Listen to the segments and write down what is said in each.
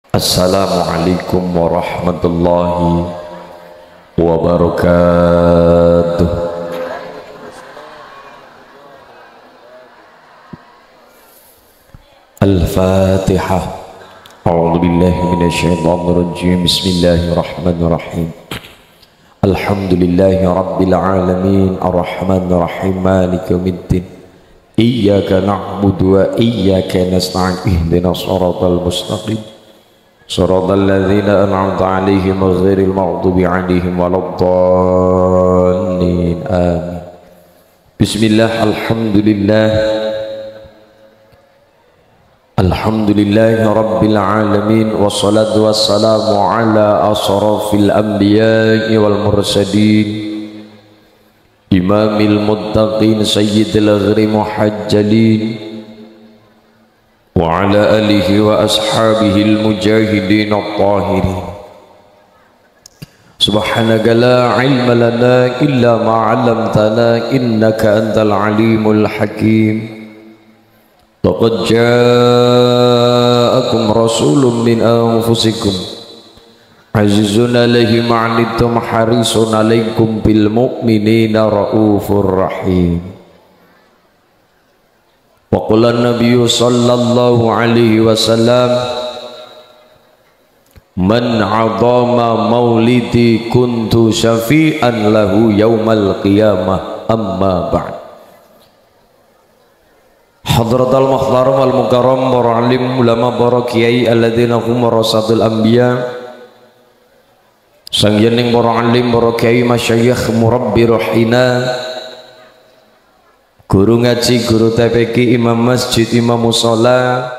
Assalamualaikum warahmatullahi wabarakatuh. Al-Fatihah. A'udzu billahi minasyaitonir rajim. Bismillahirrahmanirrahim. Alhamdulillahi rabbil alamin arrahmanir rahim maliki yaumiddin. Iyyaka na'budu wa iyyaka nasta'in ihdinas shiratal mustaqim shiratal ladzina an'amta 'alaihim ghairil maghdubi 'alaihim waladdallin. Amin. Bismillah. Alhamdulillahi rabbil alamin wassalatu wassalamu ala asrafil anbiya'i wal mursalin imamil muttaqin sayyidil ghri muhajjalin wa ala alihi wa ashabihil mujahidin at-tahirin. Subhanaka la ilma lana illa ma 'allamtana innaka antal alimul hakim. Laqad ja'akum rasulun min anfusikum azizun alaihi ma'anittum harisun alaikum bil mu'minina raufur rahim. Wa qala an-nabiyyu sallallahu alaihi wasallam man 'azama maulidi kuntu syafi'an lahu yaumal qiyamah amma ba'd. Hadratal muhtaram wal mukarram para alim ulama para kiai alladzina hum warasatul anbiya. Sang yening para alim para kiai masyayikh murabbi rohina, guru ngaji, guru TPQ, imam masjid, imam mushola,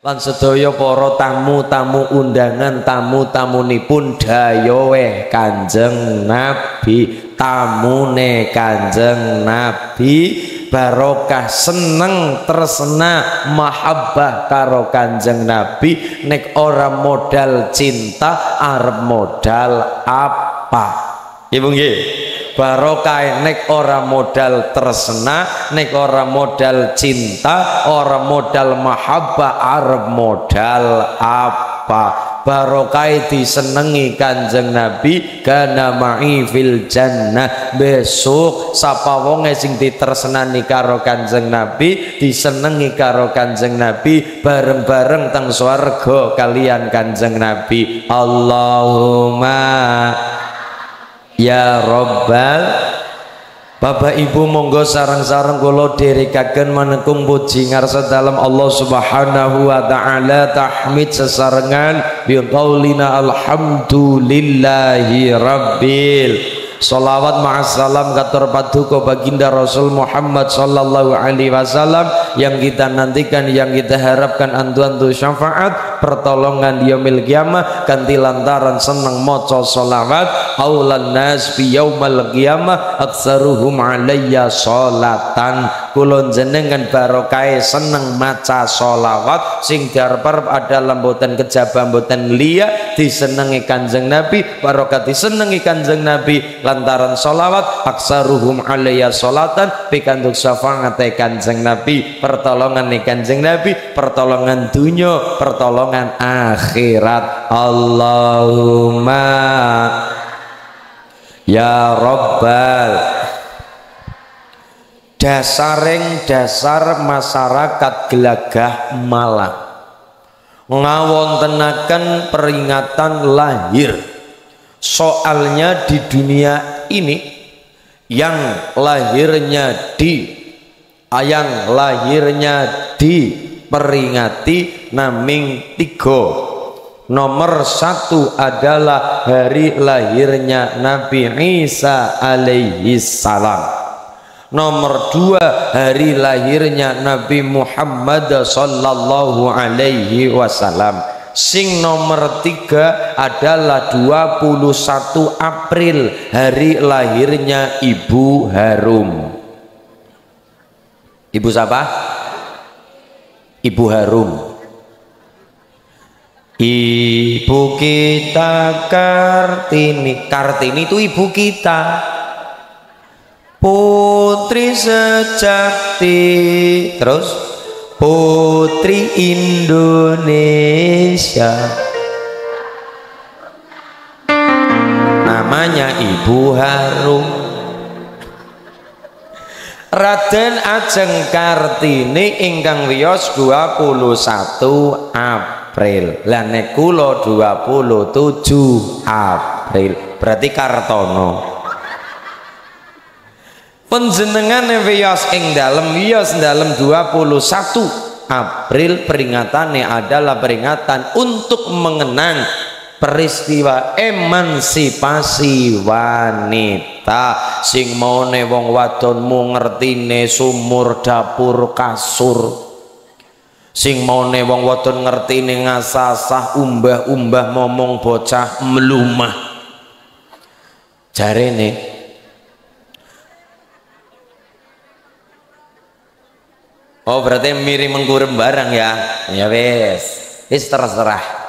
lan sedaya para tamu-tamu undangan, tamu-tamunipun dayowe Kanjeng Nabi, tamune Kanjeng Nabi, barokah seneng tersena mahabbah karo Kanjeng Nabi. Nek ora modal cinta arep modal apa? Ibu nggih, barokah nek ora modal tersena, nek ora modal cinta, ora modal mahabbah arep modal apa? Barokah disenengi Kanjeng Nabi, kana ma'i fil jannah. Besok sapa wonge sing ditersenani karo Kanjeng Nabi, disenengi karo Kanjeng Nabi, bareng-bareng teng swarga kalian Kanjeng Nabi. Allahumma ya Rabbal. Bapak Ibu monggo sareng-sareng kula dherekaken manekung puji ngarsa dalam Allah Subhanahu wa taala, tahmid sesarengan bi qaulina alhamdulillahi rabbil. Salawat ma'assalam katur paduka baginda Rasul Muhammad sallallahu alaihi wasallam yang kita nantikan, yang kita harapkan antu-antu syafaat pertolongan yaumil qiyamah kanthi lantaran seneng maca sholawat. Aulan nas bi yaumal qiyamah aktsaruhum alayya sholatan. Kula jenengan barokah seneng maca sholawat sing diarep adalah mboten kejaba mboten liya disenengi Kanjeng Nabi, barokah disenengi Kanjeng Nabi lantaran sholawat. Aksaruhum alayya sholatan pikantuk syafaat Kanjeng Nabi, pertolongan Kanjeng Nabi, pertolongan dunya, pertolongan akhirat. Allahumma ya Rabbal. Dasaring dasar masyarakat Gelagah Malang ngawontenaken peringatan lahir. Soalnya di dunia ini yang lahirnya diperingati naming 3. Nomor 1 adalah hari lahirnya Nabi Isa alaihi salam. Nomor 2 hari lahirnya Nabi Muhammad sallallahu alaihi wasallam. Sing nomor 3 adalah 21 April hari lahirnya Ibu Harum. Ibu siapa? Ibu Harum. Ibu kita Kartini. Kartini itu ibu kita. Putri sejati, terus putri Indonesia, namanya Ibu Harum. Raden Ajeng Kartini ingkang wiyos 21 April. Lah nek kula 27 April. Berarti Kartono. Panjenengane wiyos ing dalem 21 April, peringatannya adalah peringatan untuk mengenang peristiwa emansipasi wanita. Sing maune wong wadonmu ngertine sumur dapur kasur, sing maune wong wadon ngertine ngasasah umbah-umbah momong bocah melumah. Jarene oh berarti mirip mengkurem barang ya. Ya wis terserah.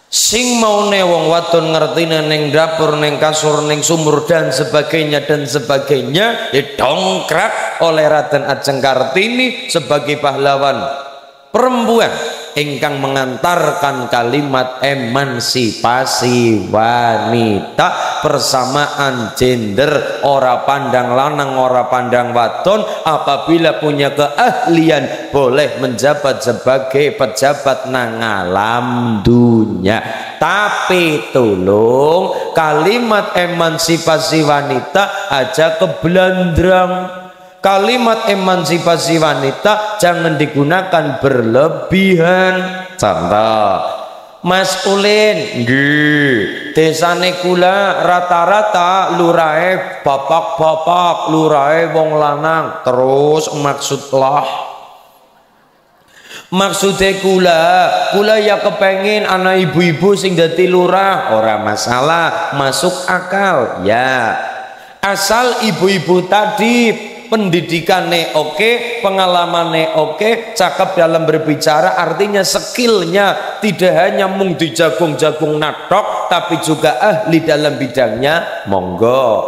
Sing maune wong wadon ngertine ning dapur, ning kasur, ning sumur dan sebagainya didongkrak oleh Raden Ajeng Kartini sebagai pahlawan perempuan ingkang mengantarkan kalimat emansipasi wanita, persamaan gender, ora pandang lanang ora pandang wadon, apabila punya keahlian boleh menjabat sebagai pejabat nang alam dunia. Tapi tolong kalimat emansipasi wanita aja kebelandrang. Kalimat emansipasi wanita jangan digunakan berlebihan. Contoh, Mas Ulin, nggih, desane kula rata-rata lurahe bapak-bapak, lurahe wong lanang. Terus maksude kula ya kepengin ana ibu-ibu sing dadi lurah. Ora masalah, masuk akal ya. Asal ibu-ibu tadi pendidikannya oke, pengalamannya oke, cakep dalam berbicara, artinya skillnya tidak hanya mung dijagung-jagung natok, tapi juga ahli dalam bidangnya, monggo.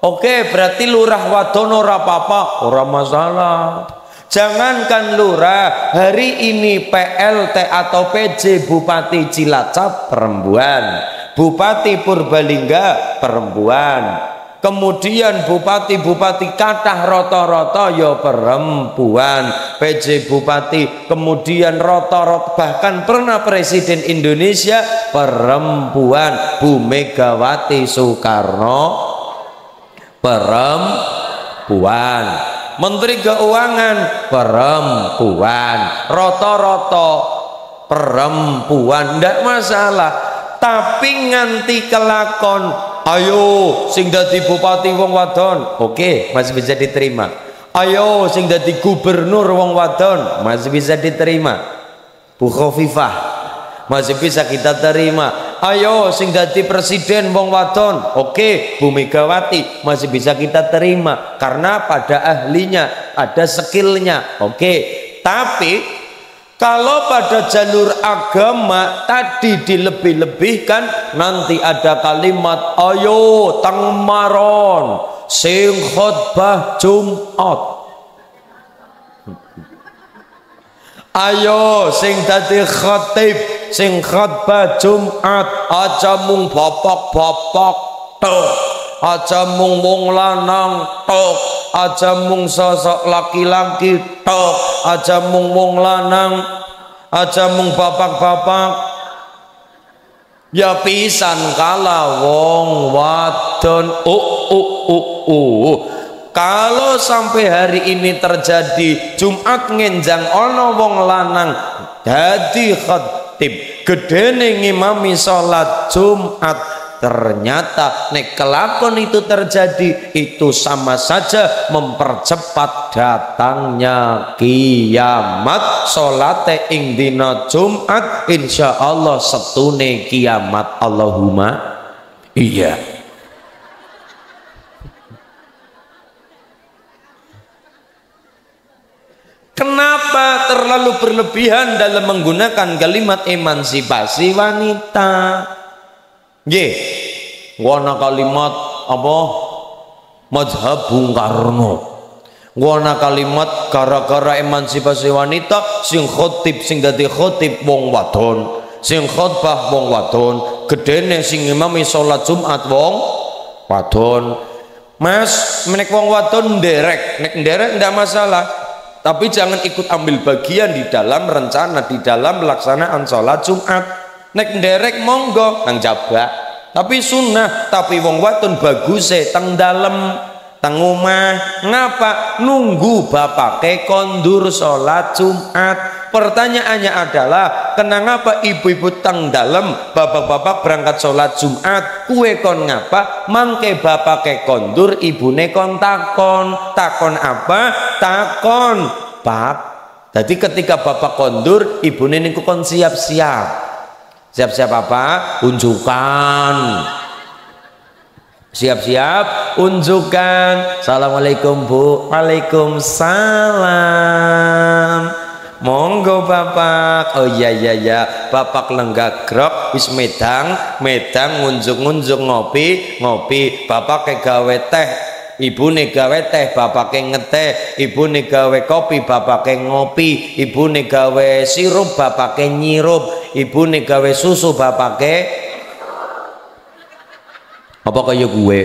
Oke, berarti lurah wadon ora apa-apa, ora masalah. Jangankan lurah, hari ini PLT atau PJ Bupati Cilacap perempuan, Bupati Purbalingga perempuan, kemudian bupati-bupati kathah rata-rata ya perempuan, PJ Bupati, kemudian rata-rata bahkan pernah Presiden Indonesia perempuan, Bu Megawati Soekarno perempuan, Menteri Keuangan perempuan, rata-rata perempuan, ndak masalah. Tapi nganti kelakon, ayo sing dadi bupati wong wadon, oke, masih bisa diterima. Ayo sing dadi gubernur wong wadon, masih bisa diterima. Bu Khofifah masih bisa kita terima. Ayo sing dadi presiden wong wadon, oke, Bu Megawati masih bisa kita terima karena pada ahlinya, ada skillnya, oke. Tapi kalau pada jalur agama tadi dilebih-lebihkan, nanti ada kalimat ayo teng maron sing khotbah Jumat, ayo sing dadi khatib sing khotbah Jumat, aja mung bapak-bapak tok, aja mung wong lanang tok, aja mung sosok laki-laki tok, aja mung wong lanang, aja mung bapak-bapak. Ya pisan kala wong wadon. Kalau sampai hari ini terjadi Jumat ngenjang ono wong lanang dadi khatib, gedene ngimami salat Jumat, ternyata nek kelakon itu terjadi, itu sama saja mempercepat datangnya kiamat. Salate ing dina Jumat insyaallah setune kiamat. Allahumma iya. Kenapa terlalu berlebihan dalam menggunakan kalimat emansipasi wanita? Nggih, wana kalimat apa? Mazhab Bung Karno. Wana kalimat gara-gara emansipasi wanita sing khotib sing dadi khotib wong wadon, sing khotbah wong wadon, gedene sing imami salat Jumat wong wadon. Mas, menek wong wadon nderek, nek nderek ndak masalah. Tapi jangan ikut ambil bagian di dalam rencana, di dalam pelaksanaan sholat Jumat. Nek nderek monggo nang jabak. Tapi sunnah, tapi wong wadon baguse teng dalem, teng omah. Ngapa? Nunggu bapake kondur sholat Jumat. Pertanyaannya adalah, kenapa ibu-ibu tang dalem, bapak-bapak berangkat sholat Jumat, kue kon ngapa? Mangke bapake kondur, ibune kon takon. Takon apa? Takon, Pak. Jadi ketika bapak kondur, ibune niku kon siap-siap. Siap-siap apa? Unjukan. Siap-siap unjukan. Assalamualaikum Bu. Waalaikumsalam. Monggo bapak. Oh iya iya ya, bapak lenggak grok wis medang ngunjuk ngopi bapak ke gawe teh, ibune gawe teh, bapak ke ngeteh, ibune gawe kopi, bapak ke ngopi, ibune gawe sirup, bapak ke nyirup, ibune gawe susu, bapak ke apa kaya gue.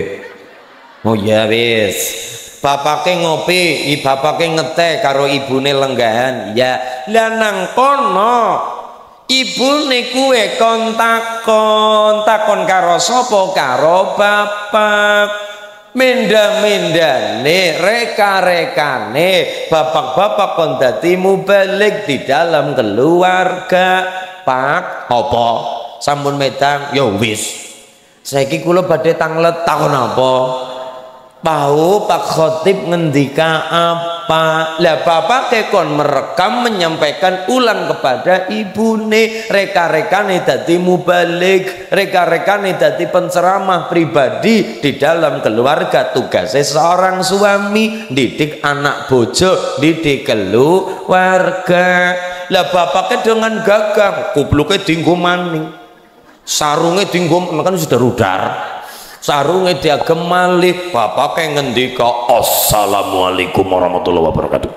Oh ya wis, bapake ngopi, bapake ngeteh karo ibune lenggahan. Ya, lah nang kono ibune kuwe kon takon karo sapa? Karo bapak. Menda-mendane reka-rekane bapak-bapak kon dadi mubalik di dalam keluarga. Pak, apa? Sampun medang? Ya wis. Saiki kula badhe tanglet takon apa? Tahu Pak Khotib ngendika apa? Lah bapak kekon merekam menyampaikan ulang kepada ibune, reka-rekane dadi mubalik, reka-rekane dadi penceramah pribadi di dalam keluarga. Tugasnya seorang suami didik anak bojo, didik keluarga. Lah bapaknya dengan gagah, kupluknya dinggo maning, sarungnya dinggo, kan sudah rudar. Sarungnya dia gemalih, bapak kayak ngendika assalamualaikum warahmatullahi wabarakatuh.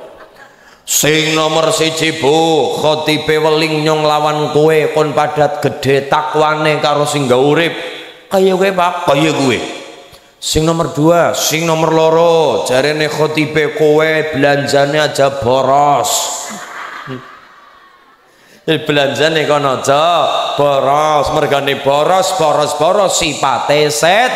Sing nomor siji Bu, khotibe weling nyong lawan kowe kon padat gede takwane karo sing gak urip kaya kowe Pak, kaya kowe. Sing nomor dua, sing nomor loro, jarene khotibe kowe belanjane aja boros. Belanjane kono aja boros, mergane boros sipate set.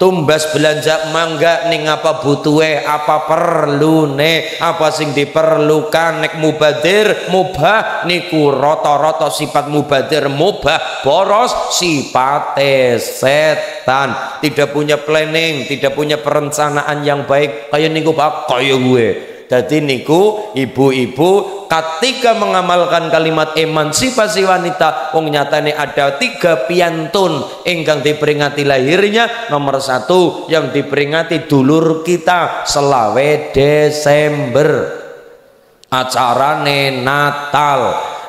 Tumbas belanja mangga ning apa butuhe, apa perlune, apa sing diperlukan. Nek mubadir mubah niku rata-rata sifat mubadir mubah, boros sipate setan. Tidak punya planning, tidak punya perencanaan yang baik. Kaya niku Pak, kaya gue. Jadi niku ibu-ibu ketika mengamalkan kalimat emansipasi wanita, wong nyatane ada 3 piantun ingkang diperingati lahirnya. Nomor 1 yang diperingati dulur kita selawe Desember, acarane Natal.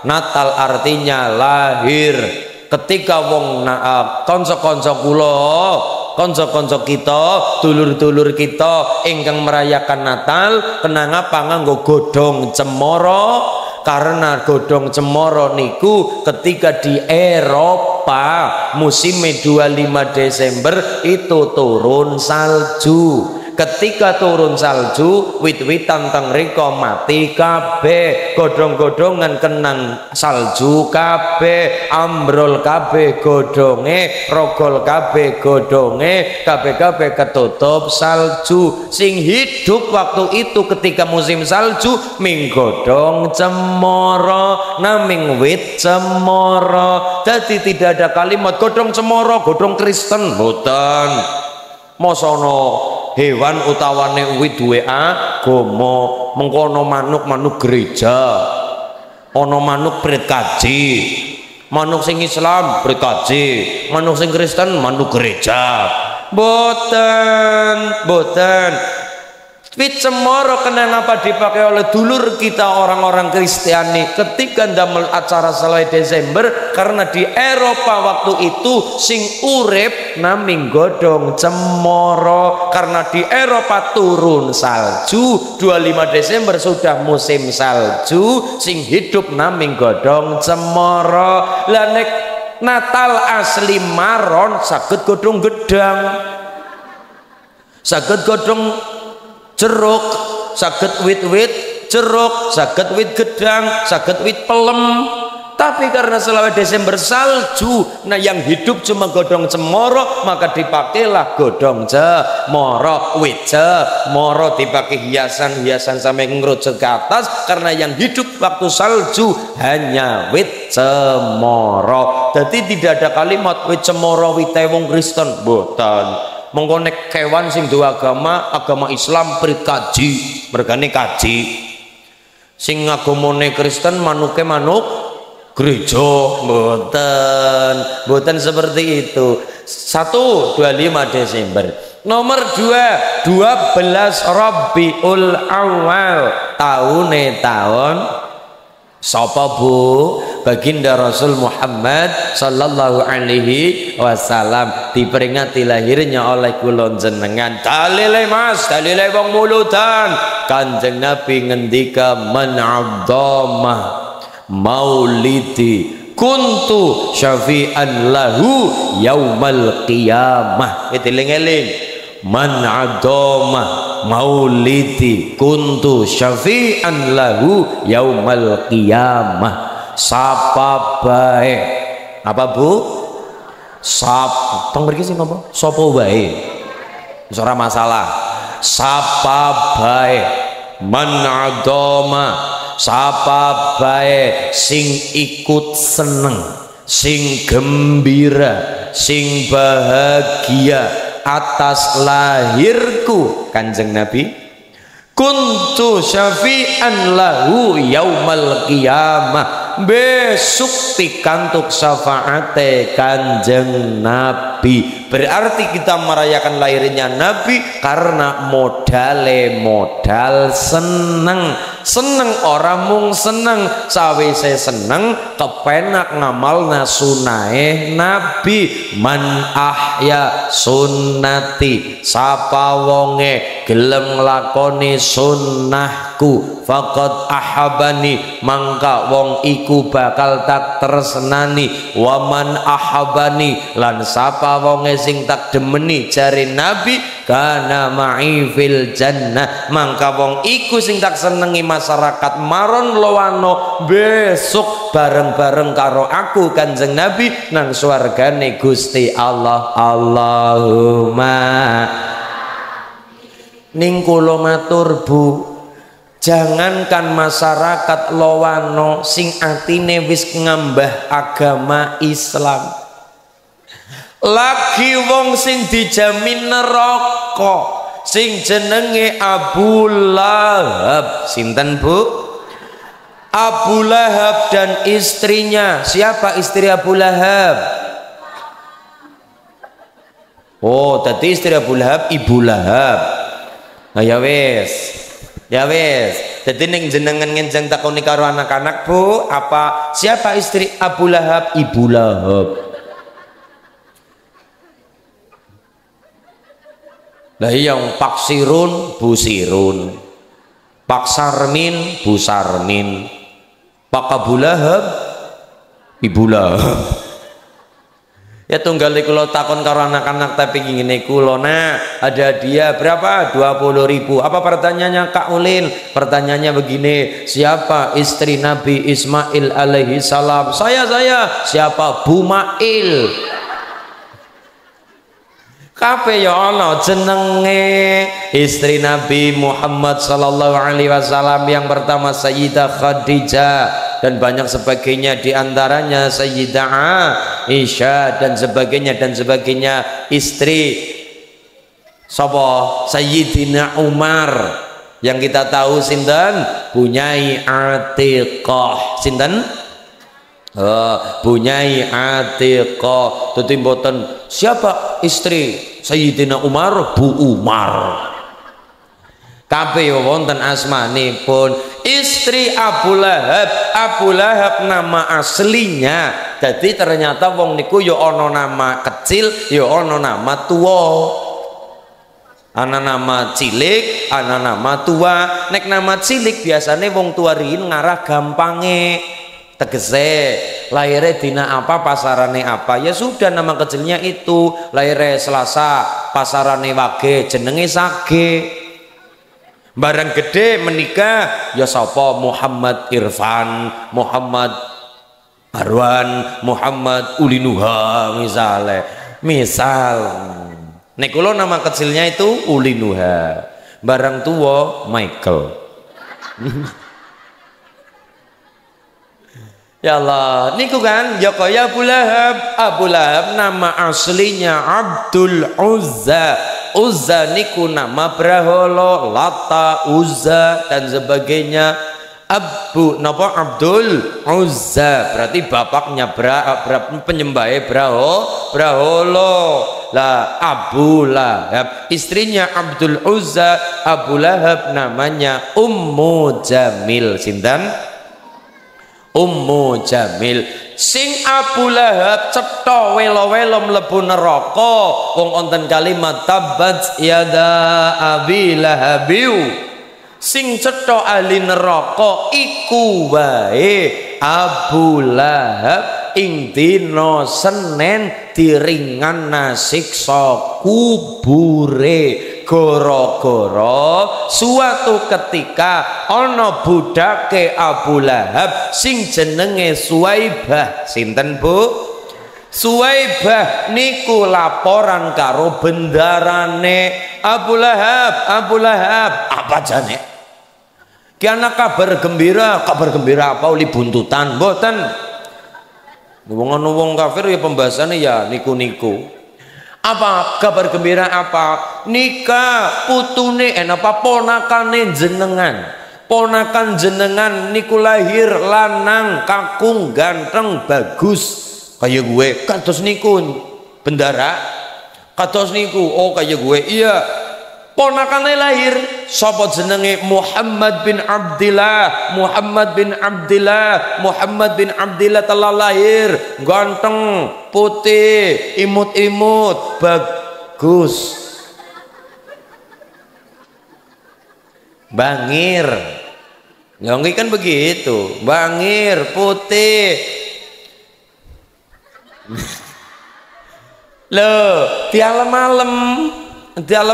Natal artinya lahir. Ketika wong konco-konco kula, konco-konco kita, dulur-dulur kita ingkang merayakan Natal, kenapa nganggo godhong cemara? Karena godhong cemara niku ketika di Eropa musim 25 Desember itu turun salju. Ketika turun salju, wit-witan teng rika mati kabeh, godhong-godhongan kenang salju kabeh, ambrol kabeh godhonge, rogol kabeh godhonge, kabeh-kabeh ketutup salju. Sing hidup waktu itu ketika musim salju ming godhong cemara, naming wit cemara. Jadi tidak ada kalimat godhong cemara, godhong Kristen, mboten. Mosono hewan utawane wit duwe agama, mengko ana manuk gereja, ana manuk brit kaji, manuk sing Islam brit kaji, manuk sing Kristen manuk gereja. Boten wit cemara kenapa dipakai oleh dulur kita orang-orang Kristiani ketika ndamel acara selawai Desember? Karena di Eropa waktu itu sing urip naming godhong cemara. Karena di Eropa turun salju, 25 Desember sudah musim salju, sing hidup naming godhong cemara. Lah nek Natal asli maron saged godhong gedang. saged godhong jeruk, saged wit-wit jeruk, saged wit gedang, saged wit pelem. Tapi karena selama Desember salju, nah yang hidup cuma godhong cemoro, maka dipakailah godhong cemoro, wit cemoro, dipakai hiasan-hiasan sampai ngerucut ke atas, karena yang hidup waktu salju hanya wit cemoro. Jadi tidak ada kalimat wit cemoro wite wong Kristen, boten. Mengkonek kewan sing dua agama Islam prit kaji, mergane kaji. Sing agamane Kristen manuke manuk gereja, boten seperti itu. 1, 25 Desember. Nomor 2, 12 Rabiul Awal, tahun sapa Bu? Baginda Rasul Muhammad sallallahu alaihi wasallam, diperingati lahirnya oleh kula jenengan. Dalile Mas, dalile wong muludan. Kanjeng Nabi ngendika man abdama maulidi kuntu syafi'an lahu yaumal qiyamah. Eling-eling, man adoma maulidi kuntu syafi'an lahu yaumal qiyamah. Sapa bae apa Bu? Tong mriki sing apa? Sapa bae, ora masalah. Sapa bae man adoma, sapa bae sing ikut seneng, sing gembira, sing bahagia atas lahirku Kanjeng Nabi, kuntu syafi'an lahu yaumal qiyamah, besok pikantuk syafaate Kanjeng Nabi. Berarti kita merayakan lahirnya Nabi karena modal seneng. Orang mung seneng, sawise seneng kepenak ngamalna sunahe Nabi. Man ahya sunnati, sapa wonge gelem nglakoni sunnahku, faqad ahabani, mangka wong iku bakal tak tresnani. Waman ahabani, lan sapa wonge sing tak demeni jare Nabi, kana ma'i fil jannah, mangka wong iku sing tak senengi masyarakat maron lowano besok bareng-bareng karo aku Kanjeng Nabi nang swargane Gusti Allah. Allahumma. Ning kula matur Bu, jangankan masyarakat lowano sing atine wis ngambah agama Islam, lagi wong sing dijamin neraka sing jenenge Abu Lahab. Sinten Bu? Abu Lahab dan istrinya. Siapa istri Abu Lahab? Oh, tadi istri Abu Lahab Ibu Lahab. Nah ya wes, ya wes. Jadi ning jenengan ngenjang takoni karo anak-anak Bu, apa siapa istri Abu Lahab? Ibu Lahab. Lah iya, Pak Sirun Bu Sirun, Pak Sarmin Bu Sarmin, Pak Abu Lahab Ibu Lahab. Ya tunggal kula takon karo anak-anak tapi ngene kula, nah ada dia berapa? 20.000. Apa pertanyaannya Kak Ulin? Pertanyaannya begini, siapa istri Nabi Ismail alaihi salam? Saya. Siapa? Bu Mail. Kape ya Allah jenenge istri Nabi Muhammad sallallahu alaihi wasallam. Yang pertama Sayyidah Khadijah dan banyak sebagainya, diantaranya Sayyidah Aisyah dan sebagainya. Istri sapa? Sayyidina Umar. Yang kita tahu sinten? Bunyai Atiqah. Sinten? Bunyai Atiqah. Dadi mboten siapa istri Sayyidina Umar? Bu Umar. Kabeh wonten asmanipun. Istri Abu Lahab. Abu Lahab nama aslinya. Jadi ternyata wong niku ya ana nama kecil, ya ana nama tua. Ana nama cilik, ana nama tua. Nek nama cilik biasanya wong tua riyin ngarah gampange. Tegese lahirnya dina apa, pasarane apa, ya sudah nama kecilnya itu. Lahirnya Selasa, pasarane Wage, jenenge Sage. Barang gede menikah ya sapa, Muhammad Irfan, Muhammad Arwan, Muhammad Ulinuha misal nek kula nama kecilnya itu Ulinuha, barang tua Michael. Ya Allah, niku kan ya kaya Abu Lahab. Abu Lahab nama aslinya Abdul Uzza. Uzza niku nama berhala, Lata, Uzza dan sebagainya. Abu napa Abdul Uzza berarti bapaknya penyembah berhala. Lah Abu Lahab istrinya Abdul Uzza. Abu Lahab namanya Ummu Jamil. Sinten? Ummu Jamil. Sing Abu Lahab cetha welo-welo mlebu neraka wong wonten kalimat tabbat yada abi lahabiu. Sing cetha ahli neraka iku wae Abu Lahab ing dina Senin diringan nasiksa kubure. Gara-gara suatu ketika ana budake Abu Lahab sing jenenge Suwaibah. Sinten Bu? Suwaibah niku laporan karo bendarane Abu Lahab. Abu Lahab apa jane? Ki ana kabar gembira apa uli buntutan? Mboten. Wong kafir ya pembahasannya ya niku-niku. Apa kabar gembira apa? Nikah putune apa ponakane jenengan. Ponakan jenengan niku lahir lanang kakung ganteng bagus kayak gue. Kados niku bendara. Kados niku oh kayak gue. Iya. Ponakane lahir sapa jenenge Muhammad bin Abdillah. Muhammad bin Abdillah. Muhammad bin Abdillah telah lahir ganteng, putih, imut-imut, bagus. Bangir. Nyongki kan begitu, bangir, putih. Loh, tiala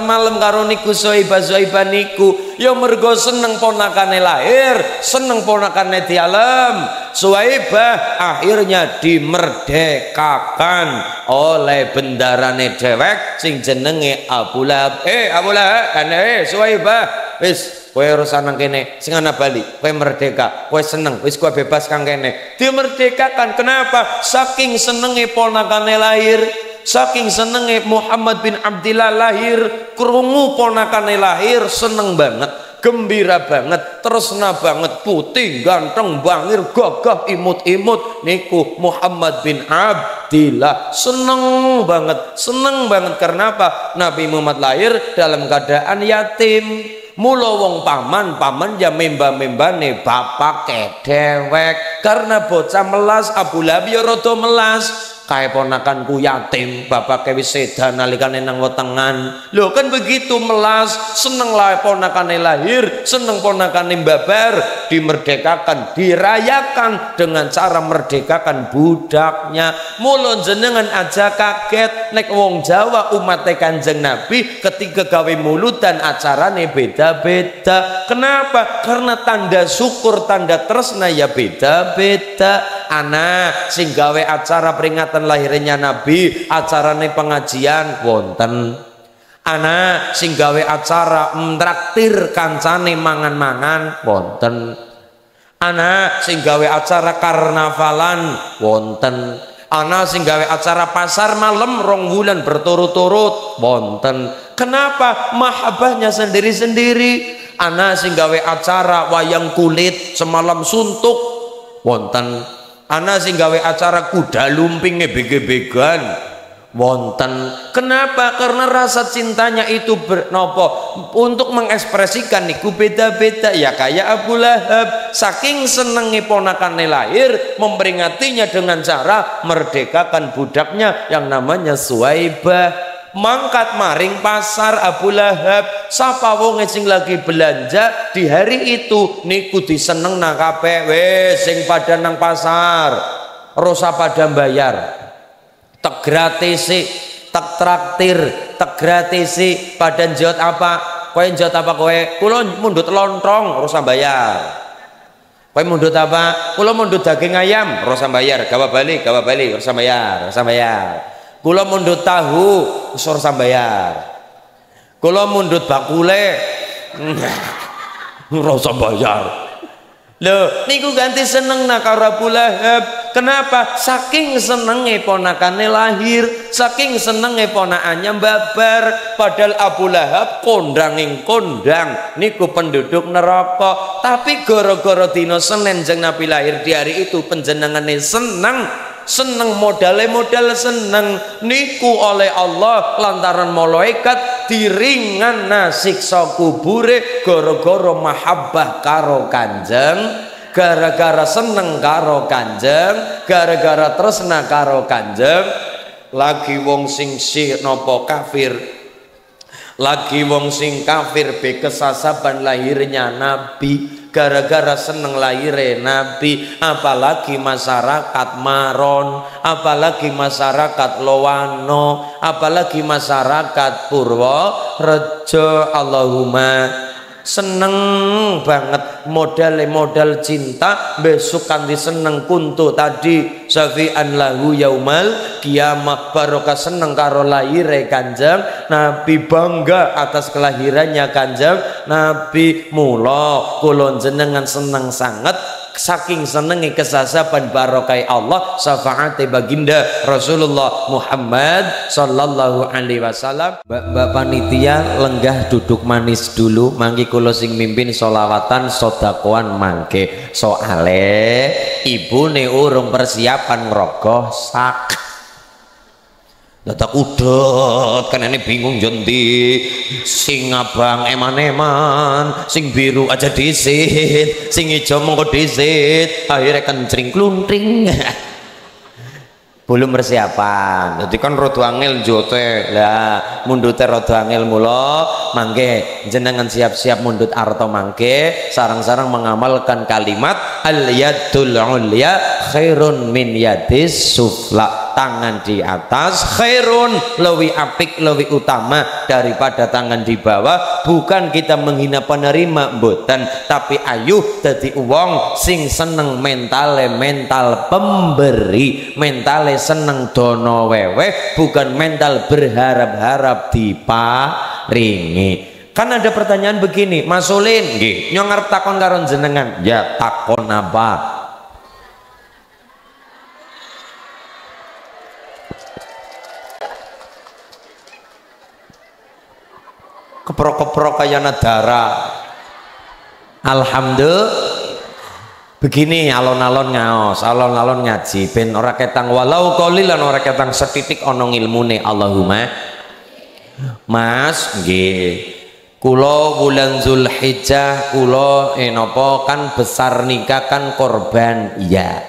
malam karo niku Soibah niku ya mergo seneng ponakane lahir, seneng ponakane dialem. Suwaibah akhirnya dimerdekakan oleh bendarane dewek sing jenenge Abu Lahab. Abu Lahab, Suwaibah, wis kowe urusan nang kene, sing ana bali, kowe merdeka, kowe seneng, wis kowe bebas kang kene. Dimerdekakan kenapa? Saking senenge ponakane lahir. Saking senenge Muhammad bin Abdillah lahir, krungu ponakane lahir seneng banget, gembira banget, tresna banget, putih, ganteng, bangir, gagah, imut-imut niku Muhammad bin Abdillah. Seneng banget karena apa? Nabi Muhammad lahir dalam keadaan yatim. Mula wong paman ya memba-membane bapake dewek karena bocah melas. Abu Lahab ya rada melas. Kae ponakanku yatim, bapake wis sedan nalikane nang wetengan. Lho kan begitu melas, seneng lah ponakane lahir, seneng ponakane babar, dimerdekakan, dirayakan dengan cara merdekakan budaknya. Mula jenengan aja kaget nek wong Jawa umat Kanjeng Nabi ketika gawe muludan acarane beda-beda. Kenapa? Karena tanda syukur, tanda tresna ya beda-beda. Anak sing gawe acara peringatan lahirnya Nabi, acarane pengajian wonten. Anak sing gawe acara traktir kancane mangan-mangan wonten. Anak sing gawe acara karnavalan wonten. Anak sing gawe acara pasar malam rong wulan berturut-turut wonten. Kenapa? Mahabbahnya sendiri-sendiri. Anak sing gawe acara wayang kulit semalam suntuk wonten. Ana sing gawe acara kuda lumping ngebege-began wonten. Kenapa? Karena rasa cintanya itu untuk mengekspresikan niku beda-beda. Ya kayak Abu Lahab saking senenge ponakane lahir, memperingatinya dengan cara merdekakan budaknya yang namanya Suwaibah. Mangkat maring pasar Abu Lahab, sapa wong sing lagi belanja di hari itu niku diseneng nang kabeh. Wis sing pada nang pasar rosa pada bayar, tek gratis, tek traktir, tek gratis, pada njot apa? Kowe njot apa kowe? Kula mundut lontong, rosa bayar. Kowe mundut apa? Kula mundut daging ayam, rosa bayar. Gawa balik, rosa bayar, rosa bayar. Kula mundut tahu, rosa bayar. Kula mundut bakule, rosa bayar. Loh, niku ganti seneng nak karo Abu Lahab. Kenapa? Saking senenge ponakane lahir, saking senenge ponakannya babar. Padahal Abu Lahab kondanging kondang niku penduduk neraka. Tapi gara-gara dina Senin jeng Nabi lahir di hari itu penjenengane seneng modal seneng niku oleh Allah lantaran malaikat diringan nasiksa kubure gara-gara mahabbah karo Kanjeng, gara-gara seneng karo Kanjeng, gara-gara tresna karo Kanjeng. Lagi wong sing napa kafir, lagi wong sing kafir be kesasaban lahirnya Nabi, gara-gara seneng lahirnya Nabi. Apalagi masyarakat Maron, apalagi masyarakat Lowano, apalagi masyarakat Purworejo. Allahumma seneng banget modal cinta besok kanthi seneng kuntu tadi syafi'an lahu yaumal kiamah. Barokah seneng karo lahire Kanjeng Nabi, bangga atas kelahirannya Kanjeng Nabi. Mula kula jenengan seneng sanget, saking senengi kesasaban barokai Allah syafaate baginda Rasulullah Muhammad sallallahu alaihi wasallam. Mbak panitia lenggah duduk manis dulu, mangki kula sing mimpin sholawatan sodakoan mangke. Soale ibune urung persiapan ngrogoh sak. Dadak udut kan ini bingung jonti, sing abang eman-eman, sing biru aja disit, sing ijo mengko disit, akhirnya kencring kluntring. Belum persiapan, jadi kan rodo angel jote lah, mundute rodo angel mula mangke jenengan siap-siap mundut arto mangke sarang-sarang mengamalkan kalimat al yadul ulya khairun min yadis sufla. Tangan di atas khairun, lebih apik, lebih utama daripada tangan di bawah. Bukan kita menghina penerima mboten, tapi ayu dadi wong sing seneng mentale mental pemberi, mentale seneng dono weweh, bukan mental berharap-harap diparingi. Kan ada pertanyaan begini, Mas Ulin nggih nyong arep takon karo jenengan. Ya takon apa? Keprok-keprok kayak nadara. Alhamdulillah. Begini alon-alon ngaos, alon-alon ngaji ben ora ketang walau qalilan, ora ketang setitik ana ilmune. Allahumma. Mas nggih. Kula bulan Zulhijjah kula napa kan besar nikah kan korban. Iya.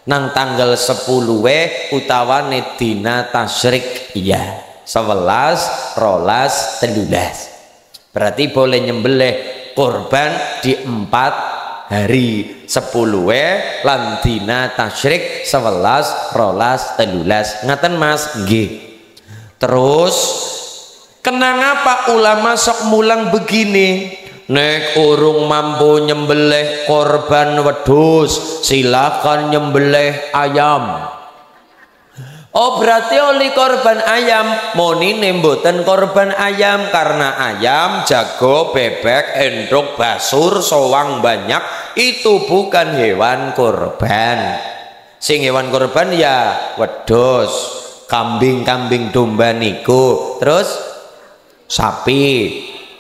Nang tanggal 10 utawane dina tasyrik. Iya. 11, 12, 13. Berarti boleh nyembelih korban di 4 hari 10 lan dina tasyrik 11, 12, 13. Ngaten Mas nggih. Terus kenapa ulama sok mulang begini? Nek urung mampu nyembelih korban wedhus silakan nyembelih ayam. Oh berarti oli korban ayam, monine mboten korban ayam karena ayam, jago, bebek, endrok, basur, sowang banyak itu bukan hewan korban. Sing hewan korban ya wedhus, kambing domba niku, terus sapi,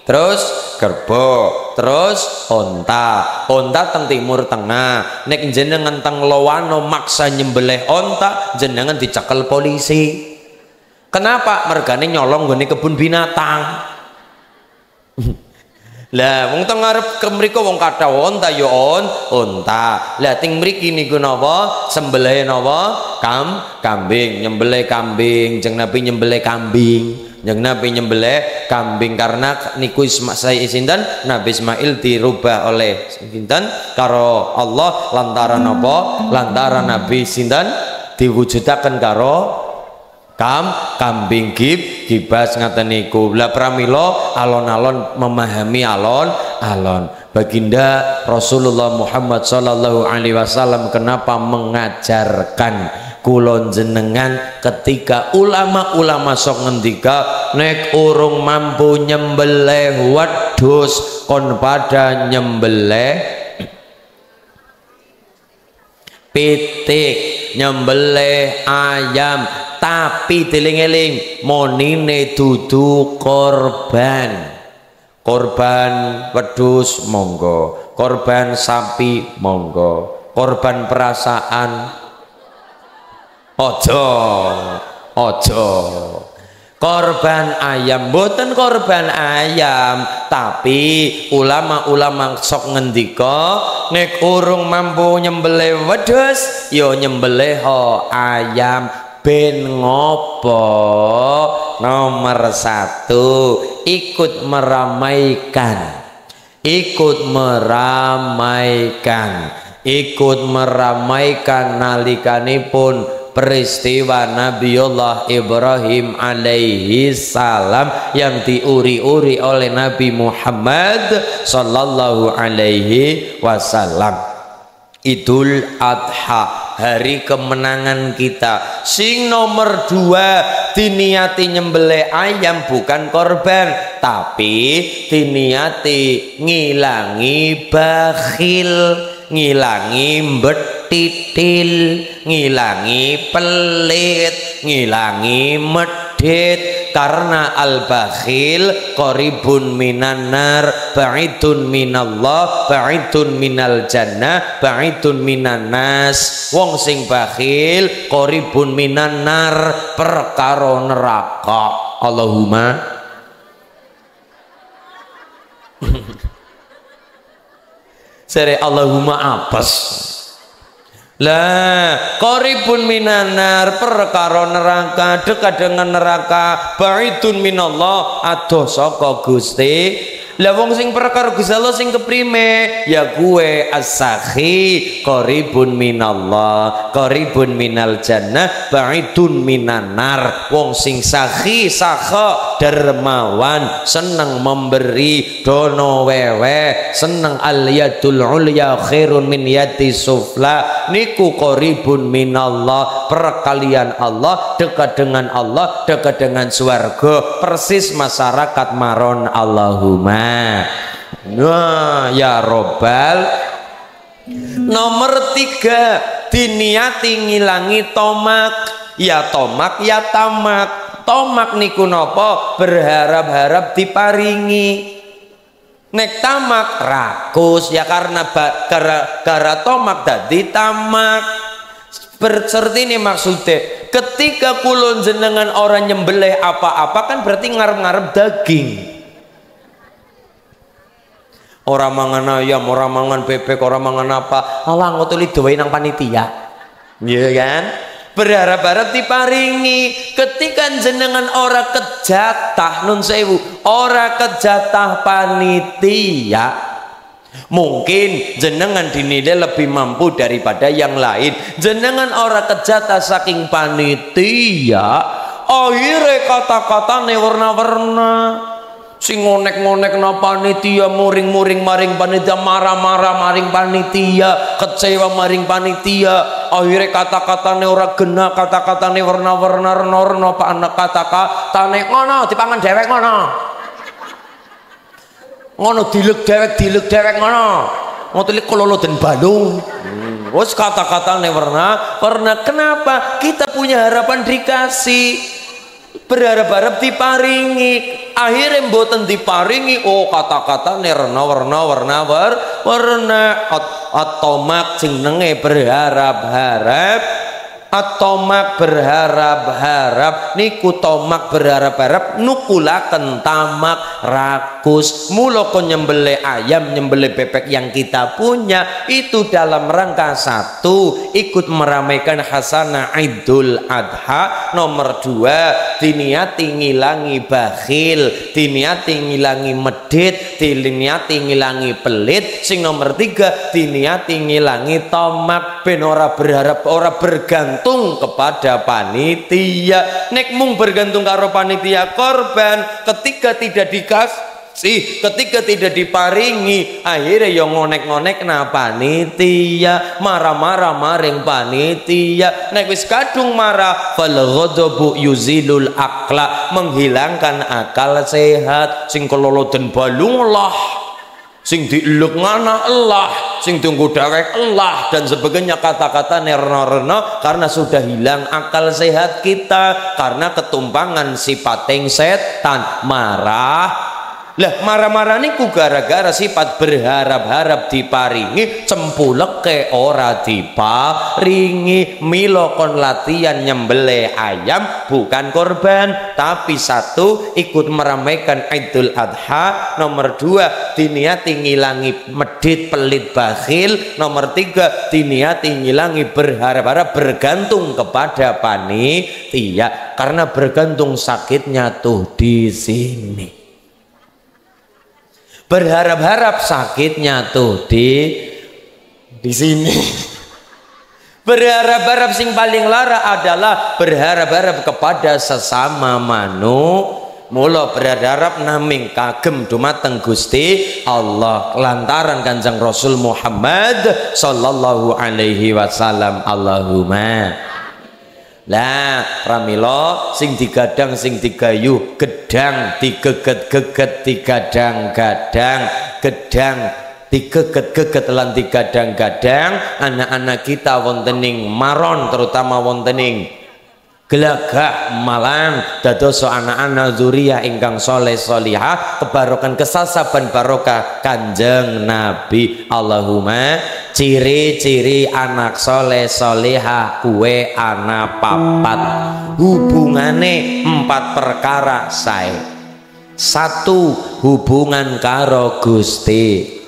terus kerbau, terus onta teng timur tengah. Nek jenengan teng Lowano maksa nyembelih onta, jenengan dicekel polisi. Kenapa? Mergane nyolong nggone kebun binatang. Lah wong teng ngarep mriku wong kathah onta ya onta. Lah teng mriki niku napa? Sembelih napa? Kambing, nyembelih kambing, jeng Nabi nyembelih kambing. Yang Nabi nyembelih kambing karena niku saya sinten Nabi Ismail dirubah oleh sinten karo Allah lantaran apa? Lantaran Nabi sinten diwujudaken karo kambing gibas ngaten niku. Lah pramila alon-alon memahami alon-alon. Baginda Rasulullah Muhammad sallallahu alaihi wasallam kenapa mengajarkan kulon jenengan ketika ulama-ulama sok ngendika nek urung mampu nyembelih wedhus kon pada nyembelih pitik, nyembelih ayam, tapi tiling-eling monine dudu korban. Korban wedhus monggo, korban sapi monggo, korban perasaan ojo, korban ayam mboten korban ayam, tapi ulama-ulama sok ngendika nek urung mampu nyembelih wedhus yo nyembelih ayam. Ben ngopo? Nomor 1 ikut meramaikan nalikanipun peristiwa Nabiullah Ibrahim alaihi salam yang diuri-uri oleh Nabi Muhammad sallallahu alaihi wasallam. Idul Adha, hari kemenangan kita. Sing nomor 2 diniati nyembelih ayam bukan korban, tapi diniati ngilangi bakhil, ngilangi betitil, ngilangi pelit, ngilangi medit. Karena al-bakhil qaribun minan nar, ba'idun minallah, ba'idun minal jannah, ba'idun minan nas. Wong sing bakhil qaribun minan nar, perkara neraka. Allahumma sere Allahumma apes. Lah qaribun minanar, perkara neraka, dekat dengan neraka. Ba'idun minallah, adoh saka Gusti. Lah wong sing perkara Gusti Allah sing keprime ya gue as-sakhi, qaribun minallah, qaribun minal jannah, ba'idun minanar. Wong sing sakhi, sakha, dermawan, seneng memberi, dono wewe, seneng al yadul ulya khairun min yati sufla. Niku qaribun minallah, perkalian Allah, dekat dengan Allah, dekat dengan swarga, persis masyarakat maron. Allahumma nah ya robbal. Nomor 3 diniati ngilangi tomak. Ya tomak ya tamak. Tomak niku nopo? Berharap-harap diparingi. Nek tamak rakus ya karena gara tomak dadi tamak. Berserti ini maksudnya ketika kulon jenengan orang nyembelih apa-apa kan berarti ngarep-ngarep daging. Orang mangan ayam, orang mangan bebek, orang mangan apa? Allah ngotuli doain nang panitia, iya kan? Berharap-harap diparingi. Ketika jenengan ora kejatah nun sewu, ora kejatah panitia, mungkin jenengan dinilai lebih mampu daripada yang lain. Jenengan ora kejatah saking panitia, akhirnya kata-katane warna-warna. Sing ngonek-ngonek na panitia, muring-muring maring panitia, marah-marah maring panitia, kecewa maring panitia. Akhirnya kata-katane ora gena, kata-katane warna-warna rena-rena, pak anak kata-katane ngono dipangan dhewek ngono. Ngono dilek dhewek ngono. Ngono kololo den balung. Wes kata-katane warna. Kenapa? Kita punya harapan dikasih. Berharap-harap diparingi, akhirnya mboten diparingi. Oh kata-kata nerna warna atomak jenenge berharap-harap. Atomak berharap-harap niku tomak berharap-harap nukulaken tamak rakus. Mula kon nyembelih ayam, nyembelih bebek yang kita punya itu dalam rangka 1 ikut meramaikan hasanah Idul Adha. Nomor 2 diniati ngilangi bakhil, diniati ngilangi medit, diniati ngilangi pelit. Sing nomor 3 diniati ngilangi tomak ben ora berharap, ora bergantung bergantung kepada panitia. Nek mung bergantung karo panitia korban, ketika tidak dikasih, ketika tidak diparingi, akhirnya yang ngonek-ngonek na panitia, marah-marah maring panitia. Nek wis kadung marah, fal ghadabu yuzilul akla, menghilangkan akal sehat. Sing kelolo den balung Allah, sing dieluk ngana Allah, sing tunggu darek Allah, dan sebagainya, kata-kata nerno-reno, karena sudah hilang akal sehat kita karena ketumpangan sifateng setan. Marah lah, marah-marah niku gara-gara sifat berharap-harap diparingi, cempuleke ora diparingi. Milo kon latihan nyembelih ayam bukan korban, tapi satu, ikut meramaikan Idul Adha. Nomor dua, diniati ngilangi medit, pelit, bakhil. Nomor tiga, diniati ngilangi berharap-harap, bergantung kepada panitia, karena bergantung sakitnya tuh di sini. Berharap-harap sakitnya tuh di sini. Berharap-harap sing paling lara adalah berharap-harap kepada sesama mula berharap naming kagem dumateng Gusti Allah lantaran Kanjeng Rasul Muhammad sallallahu alaihi wasallam. Allahumma. Lah pramila sing digadang sing digayu, gedang digeget-geget, digadang-gadang, gedang digeget-geget lan digadang-gadang. Anak-anak kita wontening maron, terutama wontening gelagah Malang, dados anak-anak zuriyah ingkang soleh solihah, kebarokan kesasaban barokah Kanjeng Nabi. Allahumma. Ciri-ciri anak soleh solihah kue anak papat, hubungane 4 perkara sae. 1, hubungan karo Gusti,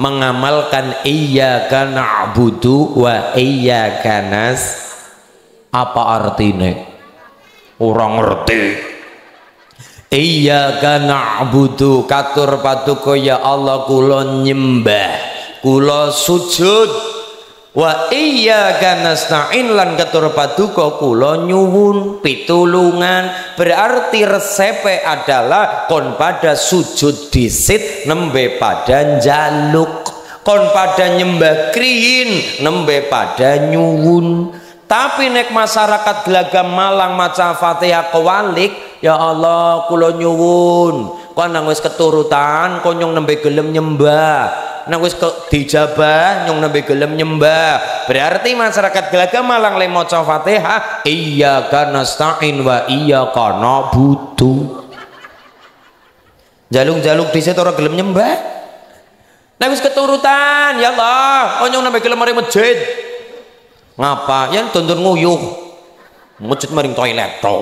mengamalkan iyyaka na'budu wa iyyaka nas. Apa artine? Orang ngerti. Iyyaka na'budu, katur paduka ya Allah kula nyembah, kula sujud. Wa iyyaka nasta'in, lan katur paduka kula nyuwun pitulungan. Berarti resepe adalah kon pada sujud disit nembe pada njaluk, kon pada nyembah kriyin nembe pada nyuwun. Tapi nek masyarakat Gelagah Malang maca Fatihah kewalik, ya Allah kula nyuwun, kok nang wis keturutan kok nyong nembe gelem nyembah, nang wis dijabah nyong nembe gelem nyembah. Berarti masyarakat Gelagah Malang le maca Fatihah iyyaka nasta'in wa iyyaka na'budu, jaluk-jaluk dhisik ora gelem nyembah. Nang wis keturutan, ya Allah kok nyong nembe gelem mari masjid. Ngapa? Yang tuntun nguyuh masjid maring toilet to.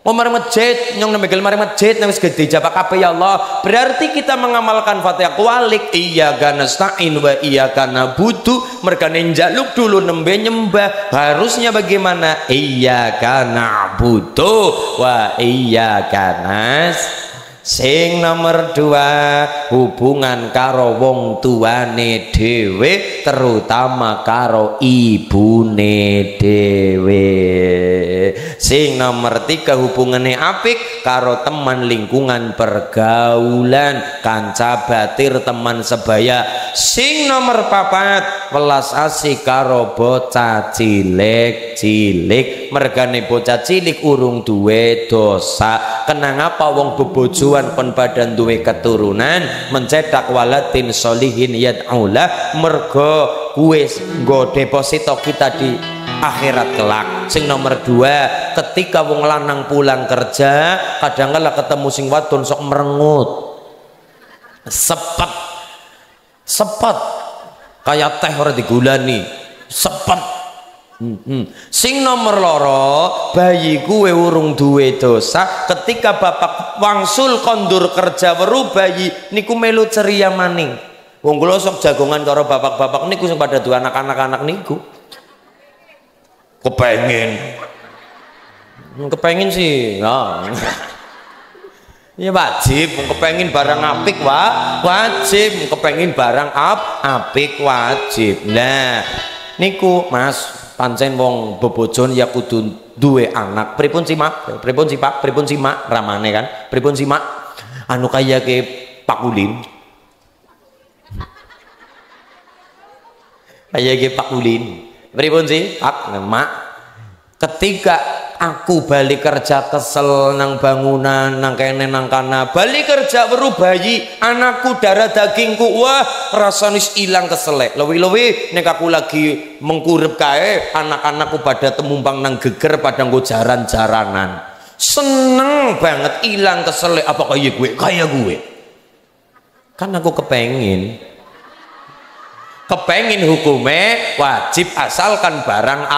Mau mari masjid, nyong nembe gelem mari masjid nang wis dijabah kabeh ya Allah. Berarti kita mengamalkan Fatihah kualik iyyaka nasta'in wa iyyaka na'budu, mergane njaluk dulu nembe nyembah. Harusnya bagaimana? Iyyaka na'budu wa iyyaka nas. Sing nomor 2, hubungan karo wong tuane dhewe, terutama karo ibune dhewe. Sing nomor 3, hubungane apik karo teman lingkungan pergaulan, kanca batir, teman sebaya. Sing nomor 4, welas asih karo bocah cilik-cilik, mergane bocah cilik urung duwe dosa. Kenang apa wong bebojoan kon badan duwe keturunan, mencetak waladin solihin yad'ulah, mergo kuwe nggo deposito kita di akhirat kelak. Sing nomor 2, ketika wong lanang pulang kerja kadang-kala ketemu sing wadon sok merengut, sepet kayak teh ora digulani, sepet. Sing nomor 2, bayi kuwe urung duwe dosa, ketika bapak wangsul kondur kerja weru bayi niku melu ceria maning. Wong kula sok jagongan karo bapak-bapak niku sing pada duwe anak-anak niku. Kepengin sih ya. Ya wajib, kepengin barang apik wajib, kepengin barang apik wajib. Nah niku Mas, pancen wong bebojon ya kudu duwe anak. Pripun sih Mak? Pripun sih Pak? Pripun sih Mak? Ramane kan. Pripun sih Mak? Anu kaya ke Pak Ulin. Kaya ke Pak Ulin. Pripun sih Pak? Mak, ketika aku balik kerja kesel nang bangunan nang kene nang kana, balik kerja weru bayi anakku darah dagingku, wah rasane ilang keselek. Lewi-lewi nek aku lagi mengkurep kae anak-anakku pada temumpang nang geger pada nggo jaran-jaranan, seneng banget ilang keselek. Apa kaya gue kan aku kepengen hukumnya wajib asalkan barang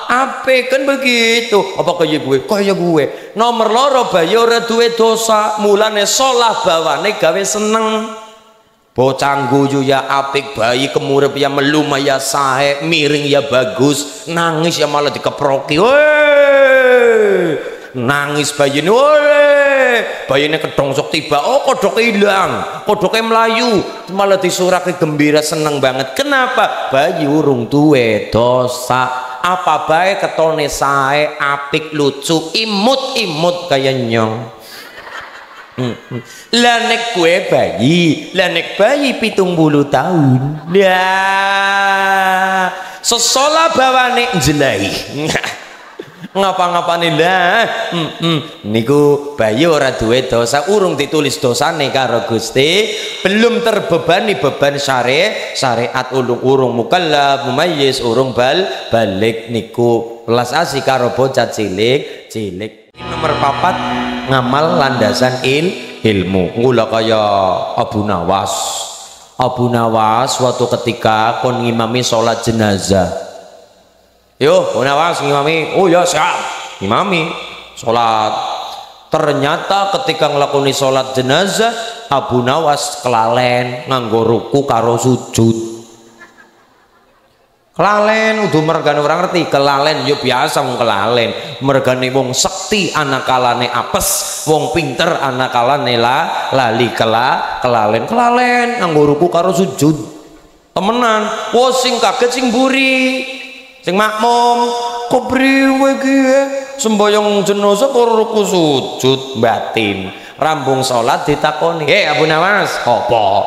ape kan begitu. Apa kaya gue nomor loro bayi ora duwe dosa, mulane sholah bawane gawe seneng. Bocah guyu ya apik, bayi kemurep ya meluma ya sae, miring ya bagus, nangis ya malah dikeproki. Nangis bayine, bayine kedongsok tiba, oh kodoknya hilang, kodoknya melayu, malah disurake gembira seneng banget. Kenapa? Bayi urung duwe dosa, apa bae ketone sae apik lucu imut-imut kaya nyong. Lah nek gue bayi, 70 tahun, lah sesolah bawane jelahi. Ngapa-ngapane lah niku bayi ora duwe dosa, urung ditulis dosane karo Gusti, belum terbebani beban syariat, urung mukallaf mumayyiz, urung balik niku welas asih karo bocah cilik. Nomor 4 ngamal landasan ilmu. Ngula kaya Abu Nawas suatu ketika kon ngimami salat jenazah. Yo, Nawas ngimami. Oh ya siap. Ngimami salat. Ternyata ketika nglakoni salat jenazah, Abu Nawas kelalen nganggo ruku karo sujud. Kelalen udah mergane orang ngerti, kelalen yo biasa wong kelalen. Mergane wong sekti anakalane apes, wong pinter anakalane lali kelalen nganggo ruku karo sujud. Temenan, wo sing kaget sing mburi. Sing makmum, kok priwe iki semboyong jenazah karo ruku sujud batin. Rambung salat ditakoni, Abu Nawas, apa?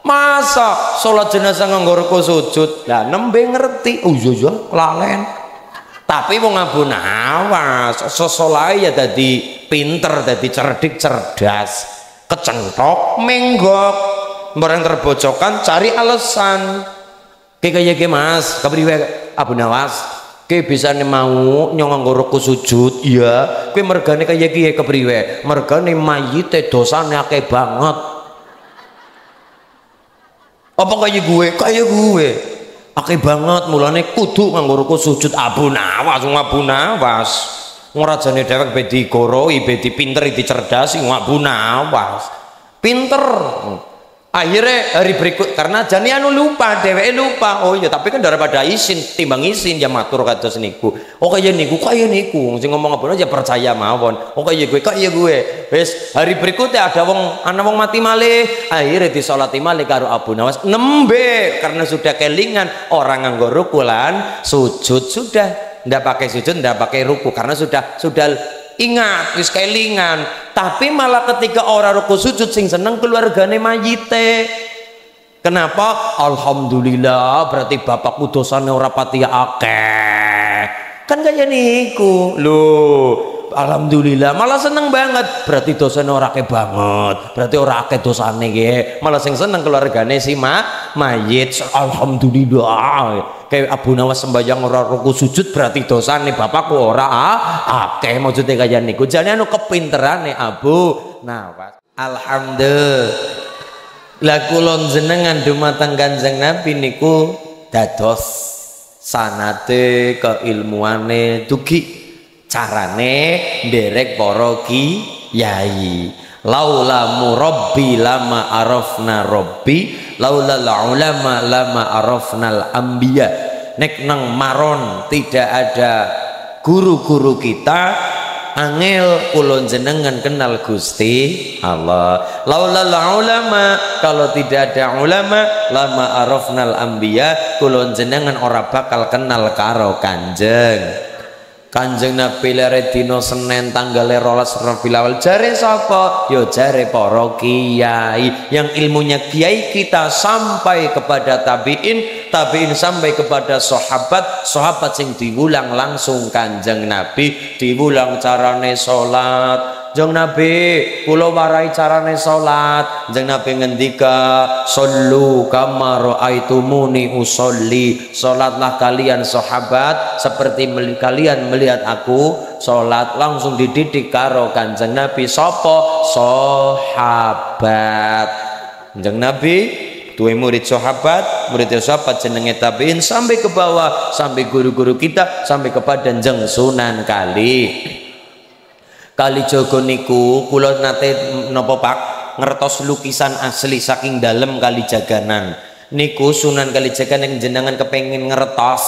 Masa salat jenazah nganggo ruku sujud? Lah nembe ngerti. Oh iya kelalen. Tapi wong Abu Nawas sesolahe ya dadi pinter, dadi cerdik, cerdas. Kecentok, menggok, bareng terbojokan cari alasan. Kaya Mas, kepriwe Abu Nawas? Kowe bisane mau nyong nganggo ruku sujud? Iya. Kowe mergane kaya kiye kepriwe? Mergane mayite dosane akeh banget. Apa kaya gue? Kaya gue akeh banget, mulane kudu nganggo ruku sujud. Abu Nawas ngrajane dhewek be digoroi, be dipinteri, dicerdasi. Abu Nawas pinter. Akhirnya hari berikut karena jani anu lupa, dheweke lupa. Oh iya, tapi kan daripada isin timbang isin ya matur kados niku. Oh kaya niku sing ngomong apa aja percaya mawon. Oh kaya gue wis hari berikutnya ada ana wong mati malih, akhirnya disolati malih karo Abu Nawas nembe karena sudah kelingan orang nganggo ruku lan sujud, sudah ndak pakai sujud, ndak pakai ruku karena sudah ingat wis kelingan. Tapi malah ketika orang ruku sujud sing seneng keluargane mayite. Kenapa? Alhamdulillah, berarti bapakku dosane ora pati akeh. Kan kaya niku lho. Alhamdulillah, malah seneng banget. Berarti dosane ora akeh banget. Berarti ora akeh dosane nggih. Malah sing seneng keluargane si mayit. Alhamdulillah. Kayak Abu Nawas sembahyang ora ruku sujud berarti dosane bapakku ora akeh. Maksudnya kaya niku jane anu kepinterane Abu Nawas. Alhamdulillah. Lah kula jenengan dumateng Kanjeng Nabi niku dados sanate keilmuane dugi carane nderek para kiai. Laula murabbi lama arafna rabbi, laula ulama lama arafnal anbiya. Nek nang maron tidak ada guru-guru kita, angel kula jenengan kenal Gusti Allah. Laulal ulama, kalau tidak ada ulama, lama arafnal anbiya, kula jenengan ora bakal kenal karo Kanjeng Nabi. Lere dina Senin tanggal 12 Rabiul Awal jare sapa? Yo jare para kiai yang ilmunya kiai kita sampai kepada tabiin, tabiin sampai kepada sahabat sing diulang langsung Kanjeng Nabi, diulang carane salat. Jeng Nabi kula warai carane salat. Jeng Nabi ngendika sallu kama raaitumuni usolli, salatlah kalian sahabat seperti kalian melihat aku salat. Langsung dididik karo Kanjeng Nabi sapa? Sahabat. Jeng Nabi duwe murid sahabat jenenge tabiin sampai ke bawah, sampai guru-guru kita, sampai kepada Jeng Sunan Kalijaga niku kula nate napa Pak ngertos lukisan asli saking dalem Kalijaganan niku. Sunan Kalijaga yang jenengan kepengin ngertos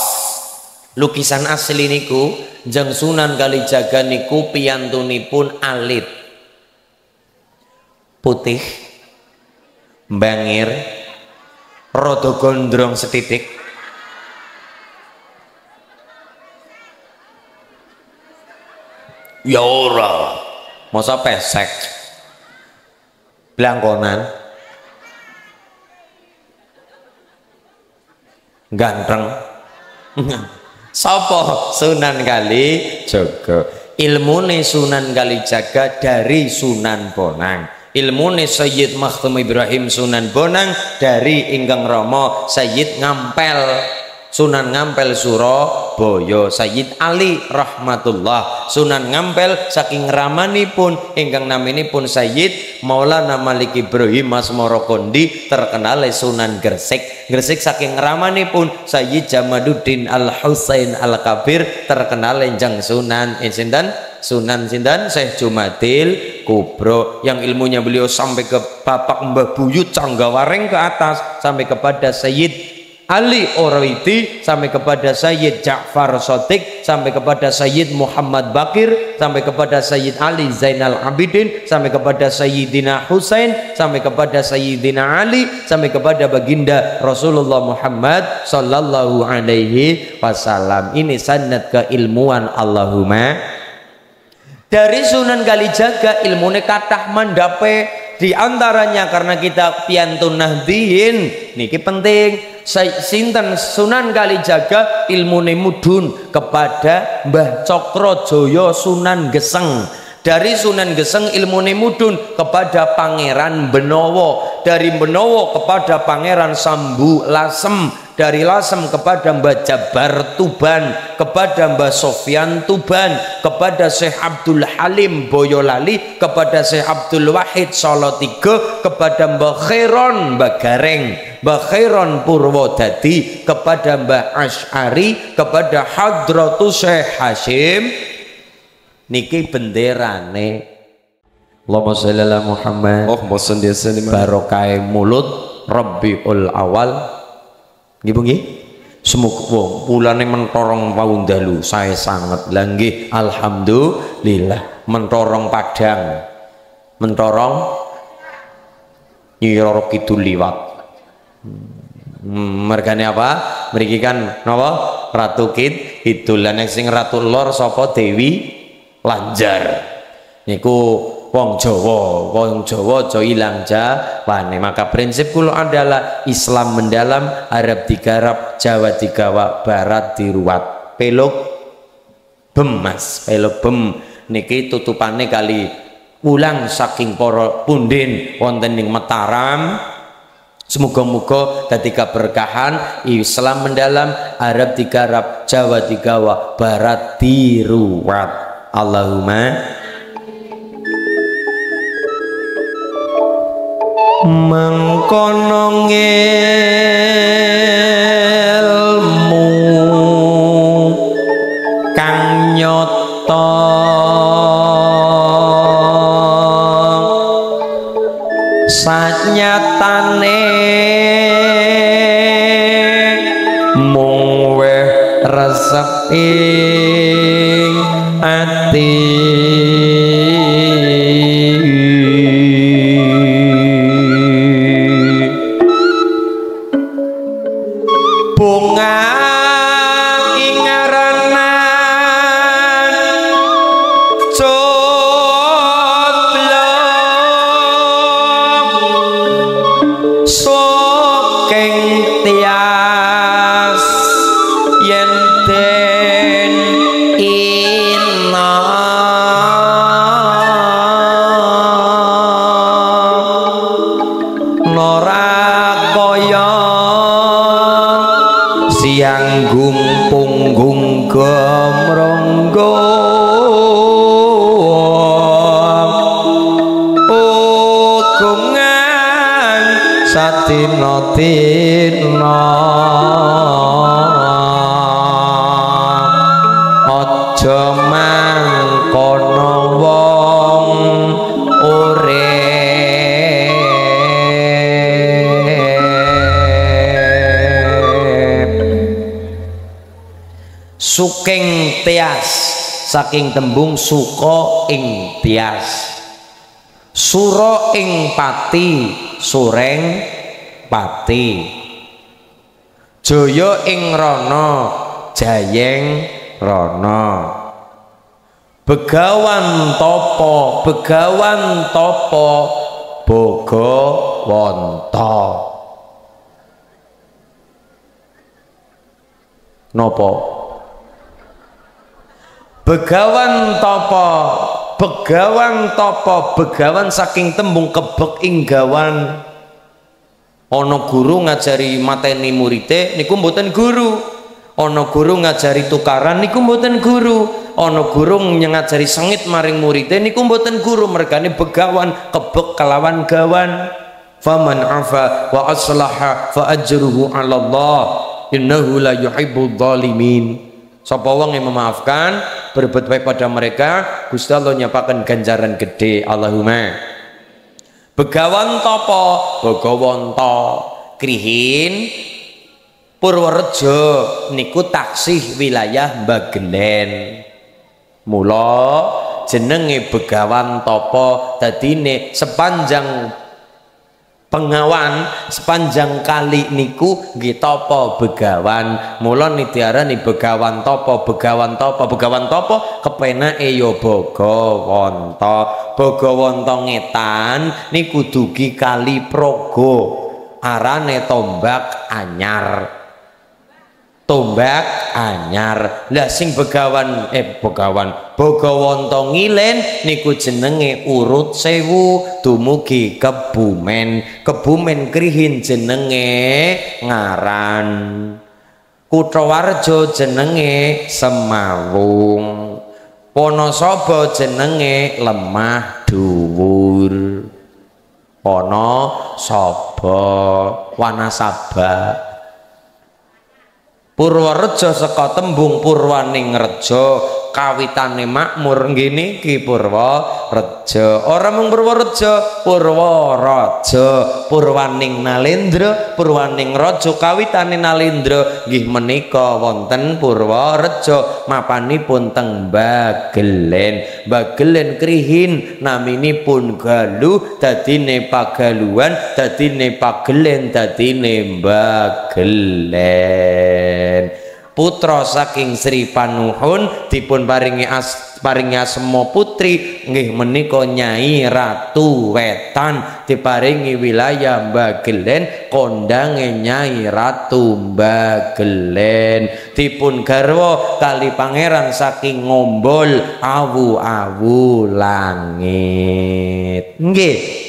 lukisan asli niku, Jeng Sunan Kalijaga niku piyantunipun alit putih bangir rada gondrong setitik. Ya ora, masa pesek blangkonan ganteng. Sapa? Sunan Kalijaga. Ilmune Sunan Kalijaga dari Sunan Bonang, ilmune Sayyid Makhtum Ibrahim Sunan Bonang dari ingkang rama Sayyid Ngampel Sunan Ngampel Surabaya, Sayyid Ali rahmatullah. Sunan Ngampel saking ramanipun ingkang naminipun Sayyid Maulana Malik Ibrahim Asmara Kondi, terkenal Sunan Gresik. Gresik saking ramanipun Sayyid Jamaluddin Al Husain Al Kabir, terkenal Jeng Sunan Sunan sinten Syekh Jumadil Kubro, yang ilmunya beliau sampai ke Bapak Mbah Buyut Canggawareng ke atas, sampai kepada Sayyid Ali Oraiti, sampai kepada Sayyid Ja'far Shadiq, sampai kepada Sayyid Muhammad Bakir, sampai kepada Sayyid Ali Zainal Abidin, sampai kepada Sayyidina Husain, sampai kepada Sayyidina Ali, sampai kepada baginda Rasulullah Muhammad sallallahu alaihi wasallam. Ini sanad keilmuan. Allahumma. Dari Sunan Kalijaga ilmune kathah mandape, di antaranya karena kita piantun nahdiin niki penting. Sinten Sunan Kalijaga ilmune mudhun kepada Mbah Cokrojoyo Sunan Geseng. Dari Sunan Geseng ilmune mudhun kepada Pangeran Benowo, dari Benowo kepada Pangeran Sambu Lasem, dari Lasem kepada Mbah Jabar Tuban, kepada Mbah Sofyan Tuban, kepada Syekh Abdul Halim Boyolali, kepada Syekh Abdul Wahid Solotigo, kepada Mbah Khairon Mbah Gareng, Mbah Khairon Purwodadi, kepada Mbah Asy'ari, kepada Hadratus Syekh Hashim. Niki benderane Allahumma sholli ala Muhammad. Allahumma sholli ala barokah mulut Rabiul Awal. Nggih Bu nggih. Semoga bulane mentorong wau dalu saya sangat langgih alhamdulillah. Mentorong Padang, mentorong Nyi Roro Kidul liwat. Mergane apa? Mriki kan napa? Ratu Kidul. Lan sing Ratu Lor sapa? Dewi Lanjar. Niku wong Jawa aja ilang jawane. Maka prinsip kula adalah Islam mendalam, Arab digarap, Jawa digawa, Barat diruat. Peluk bemas, peluk bem niki tutupane kali ulang saking para pundhin wonten ing Mataram. Semoga-moga dadi keberkahan. Islam mendalam, Arab digarap, Jawa digawa, Barat diruat. Allahumma. Mangkono ilmu kang nyata sanyatane mung weh resep ing ati tino-tino aja mangkono wong urip suking tias saking tembung suka ing tias sura ing pati sureng pati jaya ing rana jayeng rana begawan topo Bogawanta nopo begawan topo begawan saking tembung kebek ing gawan ana guru ngajari mateni murite niku mboten guru ana guru ngajari tukaran niku mboten guru ana guru ngajari sengit maring murite niku mboten guru mergane begawan kebek kelawan gawan faman afa wa aslaha fa ajruhu 'ala Allah innahu la yuhibbudz zalimin. Sapa wong yang memaafkan berbuat baik pada mereka Gusti Allah nyapaken ganjaran gede. Allahumma begawan topo Bogawanta krihin Purworejo niku taksih wilayah Bagelen mula jenenge begawan topo dadine sepanjang pengawan sepanjang kali niku nggih topo begawan mula diarani begawan topo kepenake ya Bogawanta ngetan niku dugi kali Progo arane tombak anyar lah sing Bogawanta ngilen niku jenenge Urut Sewu dumugi Kebumen krihin jenenge Ngaran Kutowarjo jenenge Semawung Wonosobo jenenge Lemah Dhuwur Wonosobo Wanasaba Purworejo saka tembung purwaning reja kawitane makmur ngene iki Purworejo ora mung Purworejo Purwaraja purwaning Nalendra purwaning raja kawitane Nalendra nggih menika wonten Purworejo mapanipun teng Bagelen krihin naminipun Galuh dadine Pagaluan dadine Pagelen dadine Bagelen putra saking Sri Panuhun dipun paringi asma putri nggih menika Nyai Ratu Wetan diparingi wilayah Bagelen kondange Nyai Ratu Bagelen dipun garwa kali pangeran saking Ngombol awu-awu langit nggih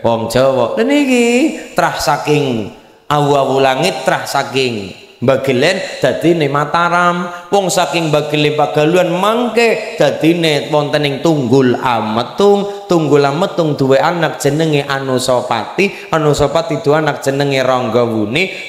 wong Jawa niki trah saking awu-awu langit trah saking Bagelen dadine Mataram wong saking Bagelen Pagaluan mangke dadine wonten ing Tunggul Ametung duwe anak jenenge Anusapati duwe anak jenenge Ranggawuni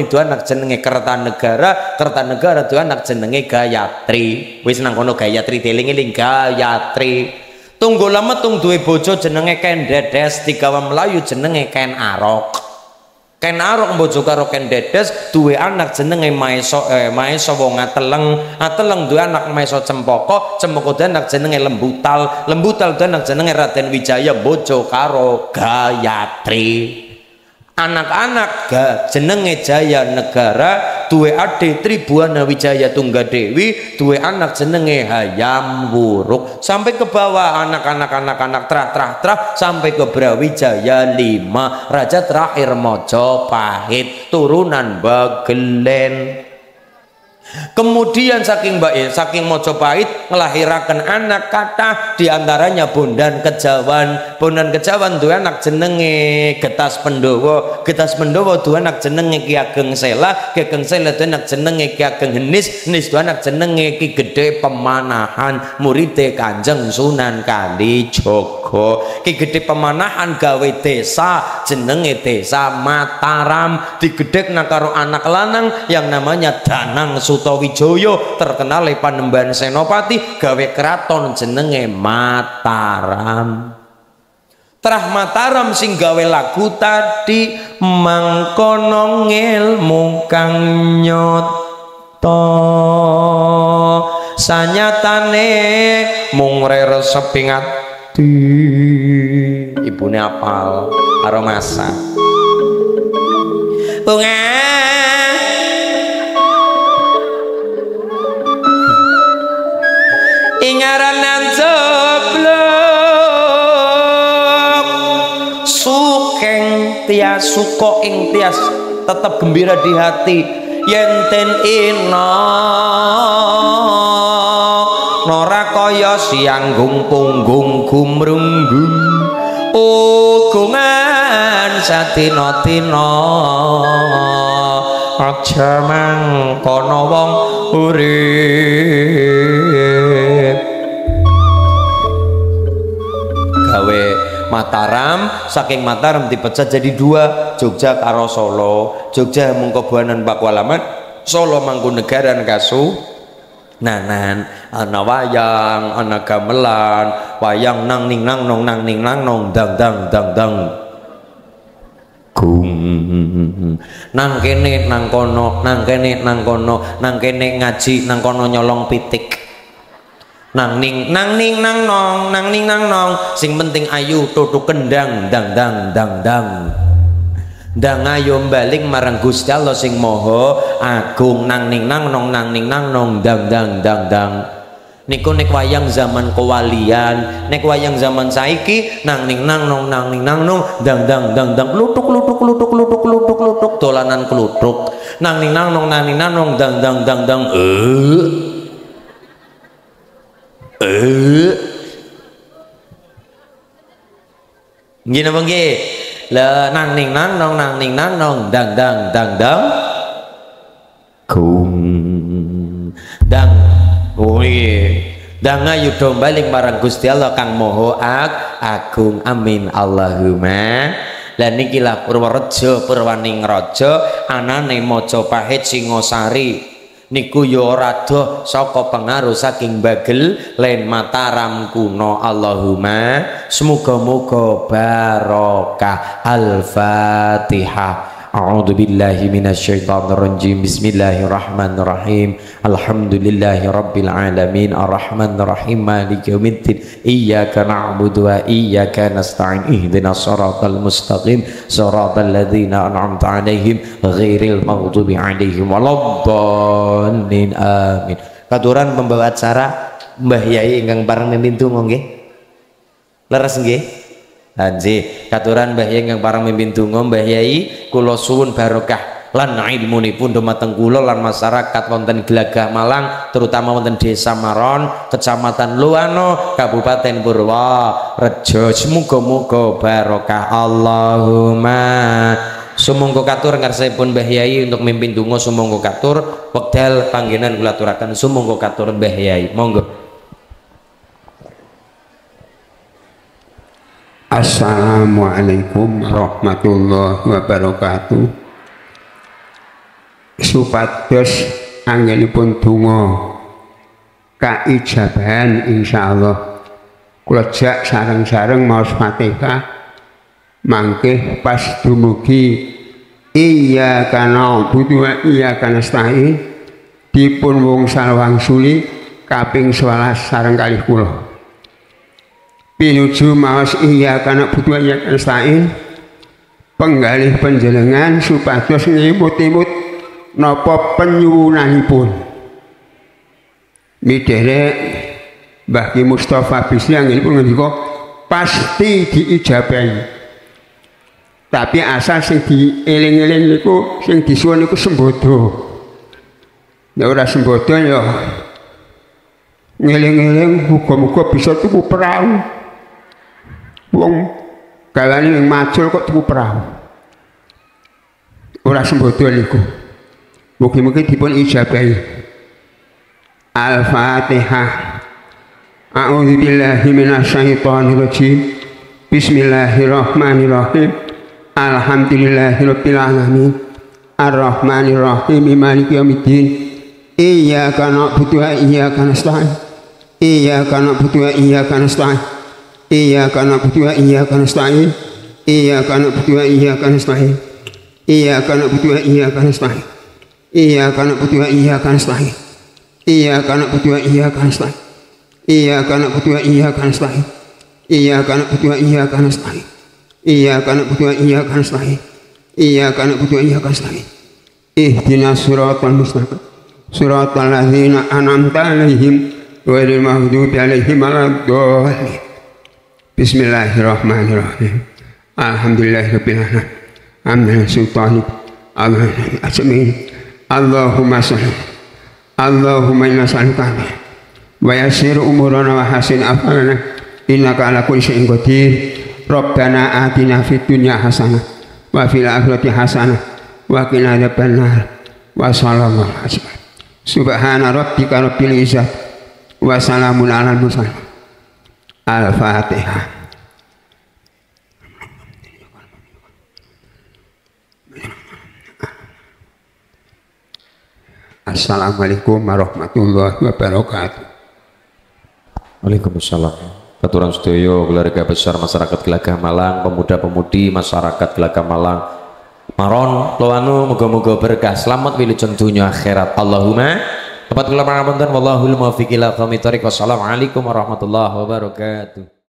duwe anak jenenge Kertanegara duwe anak jenenge Gayatri wis nang kono Gayatri dieling-eling Gayatri Tunggul Ametung duwe bojo jenenge Ken Dedes digawa Melayu jenenge Ken Arok bojo karo Ken Dedes duwe anak jenenge Maesa wong Ateleng duwe anak Maesa Cempaka duwe anak jenenge Lembutal duwe anak jenenge Raden Wijaya bojo karo Gayatri anak-anak jenenge Jaya Negara duwe ade Tribuana Wijaya Tunggadewi duwe anak jenenge Hayam Wuruk sampai ke bawah anak-anak trah sampai ke Brawijaya 5 raja terakhir Mojopahit turunan Bagelen Kemudian saking Mojopahit ngelahirakan anak kata diantaranya Bondan Kejawan. Bondan Kejawan dua anak jenenge Getas Pendowo. Getas Pendowo dua anak jenenge Ki Ageng Sela. Ki Ageng Sela dua anak jenenge Ki Ageng Henis. Henis dua anak jenenge Ki Gede Pemanahan, muride Kanjeng Sunan Kalijaga. Ki Gede Pemanahan gawe desa jenenge Desa Mataram, digedhekna karo anak lanang yang namanya Danang Sutawijoyo, terkenal Panembahan Senopati, gawe keraton jenenge Mataram. Trah Mataram sing gawe lagu tadi mangkono ngilmu kang nyoto sanyatane mung reseping ati. Ibune apal karo masak bunga ingaranan jeblok sukeng tias suko ing tias tetap gembira di hati yenten ino nora kaya sianggung punggung gumrunggung ugungan satino-tino aja mangkono wong urip. Gawe Mataram, saking Mataram dipecah jadi dua, Jogja karo Solo. Jogja Mangkubuanan Pakualaman, Solo Mangkunegaran Kasunanan. Ana wayang, ana gamelan, wayang nang ning nang nong nang ning nang nong dang dang dang dang gung nang kene nang kono, nang kene nang kono, nang kene ngaji, nang kono nyolong pitik. Nang ning nang nong, nang ning nang nong, sing penting ayu tutuk kendang dang dang dang dang. Ndang ayo balik marang Gusti Allah sing Maha Agung. Nang ning nang nong, nang ning nang nong dang dang dang dang. Niku nek wayang zaman kewalian, nek wayang zaman saiki nang ning nang nong, nang ning nang nong dang dang dang dang lutuk lutuk lutuk lutuk lutuk lutuk dolanan kluthuk. Nang ning nang nong, nang ning nang nong dang dang dang dang nggih napa nggih? Lah nang ning nang nong, nang ning nang nong dang dang dang dang kum dang dang ayu do balik marang Gusti Allah kang Maha Agung. Amin Allahumma. Lah niki lah Purworejo Purwaningraja anane Mojopahit Singosari niku yo ora doh saka pengaruh saking Bagel lan Mataram kuno. Allahumma semoga-moga barokah. Al-Fatihah. A'udzu billahi minasyaitonir rajim. Bismillahirrahmanirrahim. Alhamdulillahi rabbil alamin arrahmanir rahim maliki yaumiddin. Iyyaka na'budu wa iyyaka nasta'in. Ihdinas siratal mustaqim. Siratal ladzina an'amta 'alaihim ghairil maghdubi 'alaihim waladdallin. Amin. Katuran pembawa acara Mbah Yai ingkang pareng mimpin donga nggih. Leres nggih? Nggih, katuran Mbah Yai ingkang pareng mimpin donga. Mbah Yai kula suwun barokah lan ilmunipun dumateng kula lan masyarakat wonten Glagah Malang, terutama wonten Desa Maron, Kecamatan Luano, Kabupaten Purworejo. Semoga-moga barokah. Allahumma. Sumangga katur ngarsipun Mbah Yai untuk mimpin donga. Sumangga katur wekdal panggenan kula aturaken. Sumangga katur Mbah Yai. Monggo. Assalamualaikum warahmatullahi wabarakatuh. Supados anggenipun donga kaijabahan insyaallah kula jak sareng-sareng maos Fatihah mangke pas dumugi iyyaka na'budu wa iyyaka nasta'in dipun wungsal wangsuli kaping 11 sareng kalih kula. Pinuju maos iyyaka na'budu wa iyyaka nasta'in penggalih panjenengan supados ngimut-imut napa penyuwunanipun. Midherek Mbah Ki Mustofa Bisri anggenipun ngendika pasti diijabahi. Tapi asal sing dieling-eling niku sing disuwun niku sembodo. nek ora sembodo ya ngeling-eling muga-muga bisa tuku perahu. Wong galane ning Macul kok tuku perahu. Ora sembodo niku. Mugi-mugi dipun ijabahi. Al-Fatihah. A'udzu billahi minasyaitonir rajim. Bismillahirrahmanirrahim. Alhamdulillahirabbil alamin. Ar-Rahmanir Rahim. Maliki yaumiddin. Iyyaka na'budu wa iyyaka nasta'in. Iyyaka na'budu wa iyyaka nasta'in. Iyyaka na'budu wa iyyaka nasta'in. Iyyaka na'budu wa iyyaka nasta'in. Iyyaka na'budu wa iyyaka nasta'in. Iyyaka na'budu wa iyyaka nasta'in. Iyyaka na'budu wa iyyaka nasta'in. Iyyaka na'budu wa iyyaka nasta'in. Iyyaka na'budu wa iyyaka nasta'in. Iyyaka na'budu wa iyyaka nasta'in. Iyyaka na'budu wa iyyaka nasta'in. Ihdinas siratal mustaqim. Siratal ladzina an'amta 'alaihim ghairil maghdubi 'alaihim waladdallin. Bismillahirrahmanirrahim. Alhamdulillahirabbil alamin. Hamdan sultani ajmain. Allahumma shalli. Allahumma inna nas'aluka wa yassir umurana wa hasin afalana innaka ala kulli syai'in qadir. Rabbana atina fid dunya hasanah wa fil akhirati hasanah wa qina adzabannar. Wa sallallahu alaihi wasallam. Subhana rabbika rabbil izzati wa salamun alal mursalin. Al-Fatihah. Assalamualaikum warahmatullahi wabarakatuh. Waalaikumsalam. Baturan sedaya keluarga besar masyarakat Gelagah Malang, pemuda-pemudi masyarakat Gelagah Malang. Maron loanu muga-muga berkah selamat wilujeng dunya akhirat. Allahumma tepat kula pangapunten wallahul muwaffiq ila aqwamit thoriq. Wassalamualaikum warahmatullahi wabarakatuh.